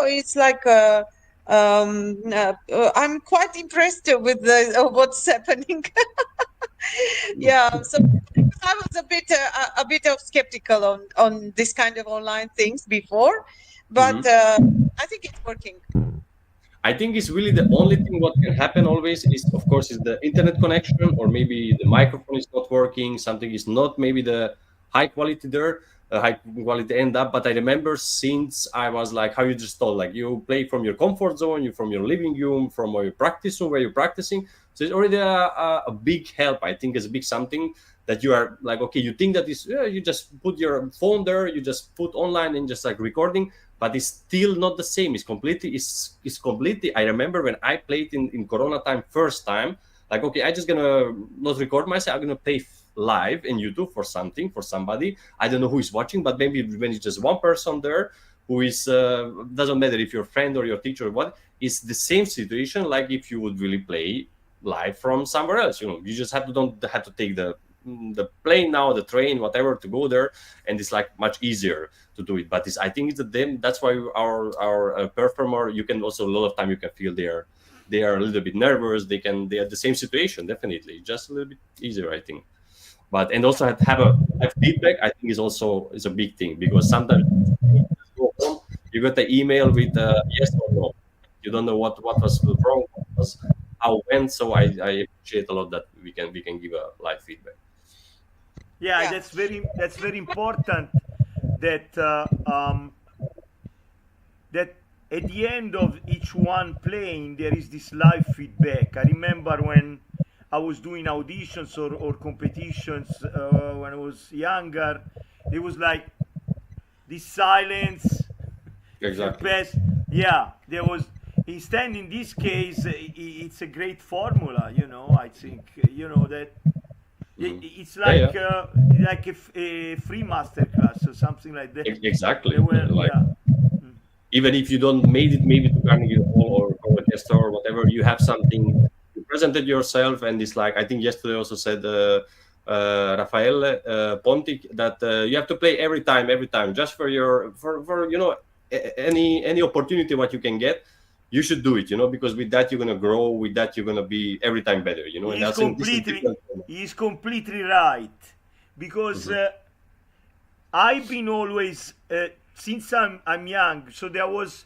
it's like I'm quite impressed with what's happening. So I was a bit of skeptical on this kind of online things before, but I think it's working. I think it's really the only thing what can happen always is, of course, is the internet connection, or maybe the microphone is not working, something is not maybe the high quality there, high quality end up. But I remember since I was like, how you just told, like you play from your comfort zone, you from your living room, from your practice room where you're practicing. So it's already a big help. I think it's a big something that you are like, okay, you think that is, you just put your phone there, you just put online and just like recording, but it's still not the same. It's completely. I remember when I played in Corona time, first time, like, okay, I just gonna not record myself. I'm gonna play live in YouTube for somebody. I don't know who is watching, but maybe when it's just one person there who is, doesn't matter if your friend or your teacher or what, it's the same situation. Like if you would really play live from somewhere else, you just don't have to take the plane now, the train, whatever, to go there, and it's like much easier to do it. But I think that's why our performer, you can also a lot of time you can feel they are a little bit nervous. They are the same situation, definitely, just a little bit easier, I think. But and also have feedback, I think is a big thing, because sometimes you go home, you get the email with yes or no. You don't know what was wrong, how it went. So I appreciate a lot that we can give a live feedback. Yeah, that's very important. That that at the end of each one playing, there is this live feedback. I remember when I was doing auditions or competitions when I was younger, it was like this silence. Exactly. There was. Instead, in this case, it's a great formula. I think that. It's like like a free master class or something like that. Exactly. Even if you don't made it maybe to Carnegie Hall or Astor or whatever, you have something, you presented yourself, and it's like, I think yesterday also said Raffaele Ponti that you have to play every time, just for any opportunity what you can get. you should do it, because with that you're going to grow, with that you're going to be every time better, and I think he's completely right, because I've been always since I'm young, so there was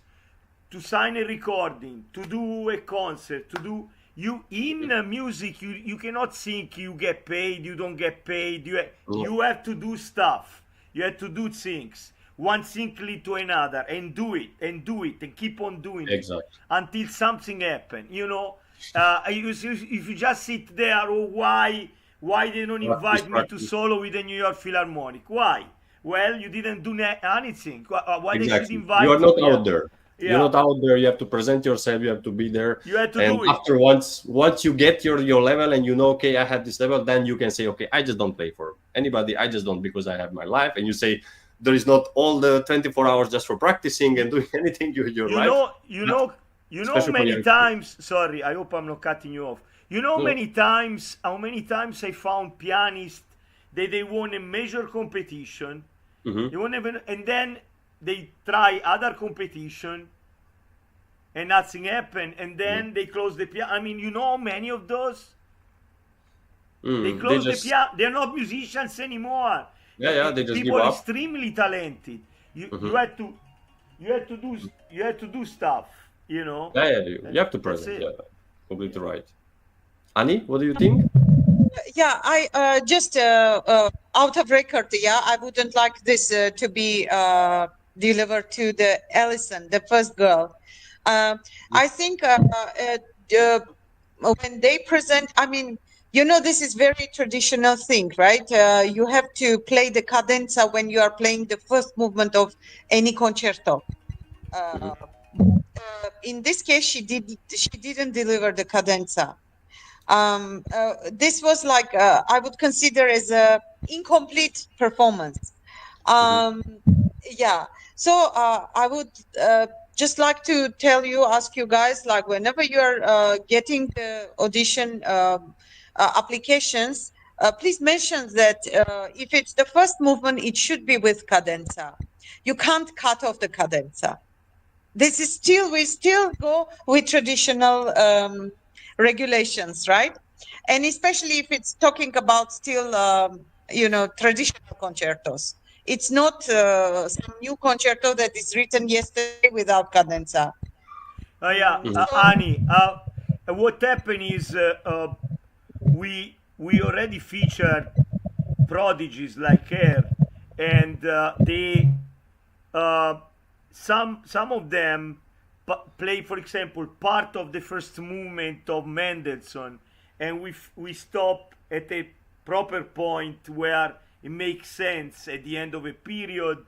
to sign a recording, to do a concert, to do you in music, you cannot think you get paid, you don't get paid, you have to do stuff, you have to do things, one thing lead to another, and do it and keep on doing it until something happen. If you just sit there, why they don't invite me to solo with the New York Philharmonic? Why? Well, you didn't do anything. Why they should invite you? You are not out there. You're not out there. You have to present yourself. You have to be there. You have to and do it. After once you get your level, and okay, I have this level, then you can say, okay, I just don't play for anybody. I just don't, because I have my life. And you say there is not all the 24 hours just for practicing and doing anything with your life. You know many times. Sorry, I hope I'm not cutting you off. How many times I found pianists that they won a major competition, they won and then they try other competition and nothing happened, and then they close the piano. I mean, many of those. They close the piano. They're not musicians anymore. They just people give up. Extremely talented. You had to do stuff. You have to present. Completely right. Annie, what do you think? Yeah, I just out of record. I wouldn't like this to be delivered to the Allison, the first girl. I think when they present, I mean, this is very traditional thing, right? You have to play the cadenza when you are playing the first movement of any concerto. In this case, she didn't deliver the cadenza. This was like I would consider as a incomplete performance. So I would just like to ask you guys, like, whenever you are getting the audition applications, please mention that if it's the first movement, it should be with cadenza. You can't cut off the cadenza. We still go with traditional regulations, right? And especially if it's talking about still traditional concertos. It's not some new concerto that is written yesterday without cadenza. Annie, what happened is we already featured prodigies like her, and some of them play, for example, part of the first movement of Mendelssohn, and we stop at a proper point where it makes sense at the end of a period,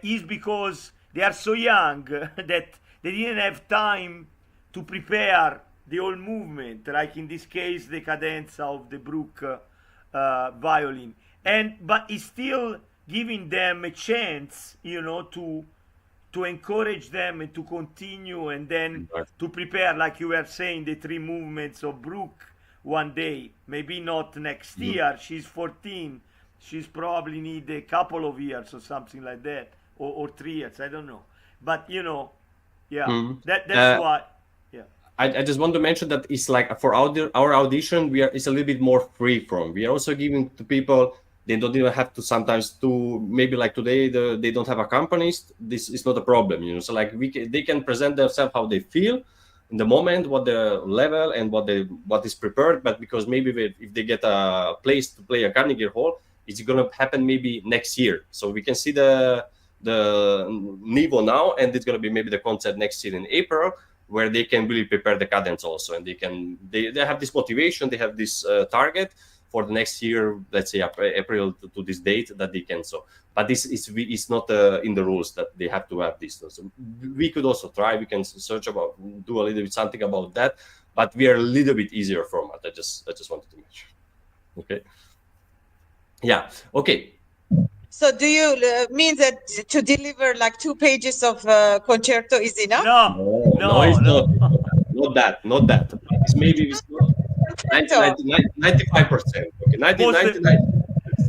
is because they are so young that they didn't have time to prepare the whole movement, like in this case the cadenza of the Bruch violin, but it's still giving them a chance, to encourage them and to continue, and then to prepare, like you were saying, the three movements of Bruch one day, maybe not next year. She's 14. She's probably need a couple of years or something like that, or 3 years, I don't know. But that's why. I just want to mention that it's like for our audition, it's a little bit more free from. We are also giving to people, they don't even have to sometimes maybe like today they don't have accompanist. This is not a problem, So like they can present themselves how they feel in the moment, what their level and what is prepared. But because maybe if they get a place to play a Carnegie Hall, it's going to happen maybe next year. So we can see the niveau now, and it's going to be maybe the concert next year in April, where they can really prepare the cadence also, and they have this motivation, they have this target for the next year, let's say April to this date that they can. So, but this is not in the rules that they have to have this. So we could also try. We can search do a little bit something about that, but we are a little bit easier format. I just wanted to mention. Okay. Yeah. Okay. So do you mean that to deliver like 2 pages of concerto is enough? No, it's not. Not that. It's maybe 95%. Okay, 99%.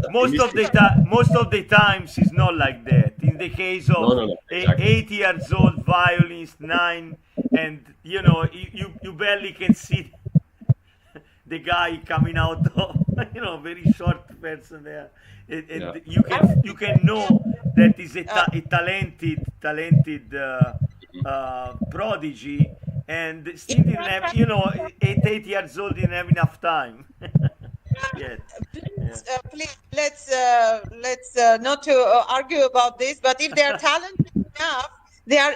most of the times it's not like that. In the case of No, exactly. 8 years old violinist, 9, and you barely can see the guy coming out of very short person there, and you can know that is a talented prodigy, and still didn't have 8 years old, didn't have enough time yet. Please, let's not to argue about this, but if they are talented enough, then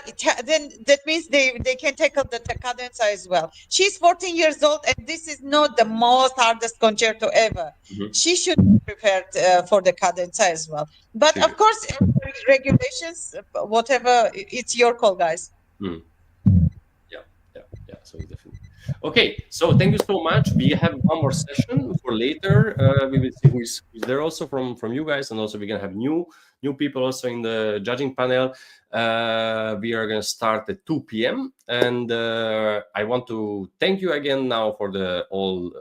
that means they can tackle the cadenza as well. She's 14 years old, and this is not the most hardest concerto ever. She should be prepared for the cadenza as well. But of course, regulations, whatever, it's your call, guys. Yeah. So definitely. Okay, so thank you so much. We have one more session for later. We will see who's there also from you guys, and also we're gonna have new people also in the judging panel. We are gonna start at 2 p.m. and I want to thank you again now for all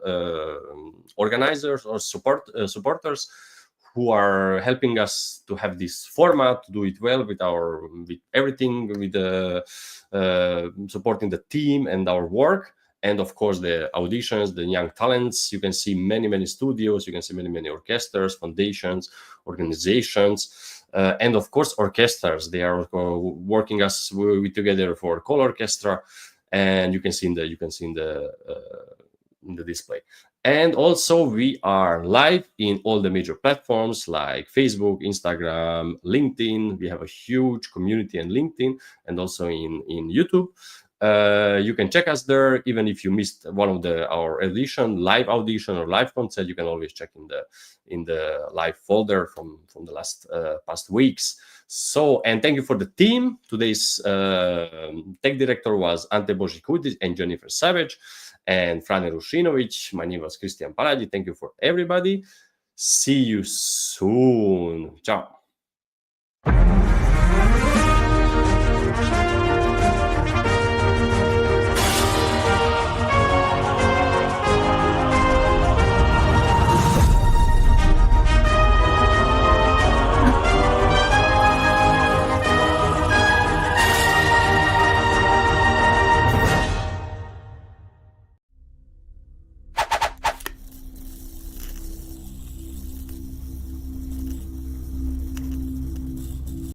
organizers or supporters who are helping us to have this format, to do it well with everything, with supporting the team and our work. And of course, the auditions, the young talents. You can see many studios. You can see many orchestras, foundations, organizations, and of course, orchestras. They are working us together for call orchestra, and you can see in the display. And also, we are live in all the major platforms like Facebook, Instagram, LinkedIn. We have a huge community in LinkedIn and also in YouTube. You can check us there. Even if you missed one of our live audition or live concert, you can always check in the live folder from the last past weeks. So, and thank you for the team. Today's tech director was Ante Božić-Kudrić and Jennifer Savage, and Frane Rušinović. My name was Krisztian Palagyi. Thank you for everybody. See you soon. Ciao.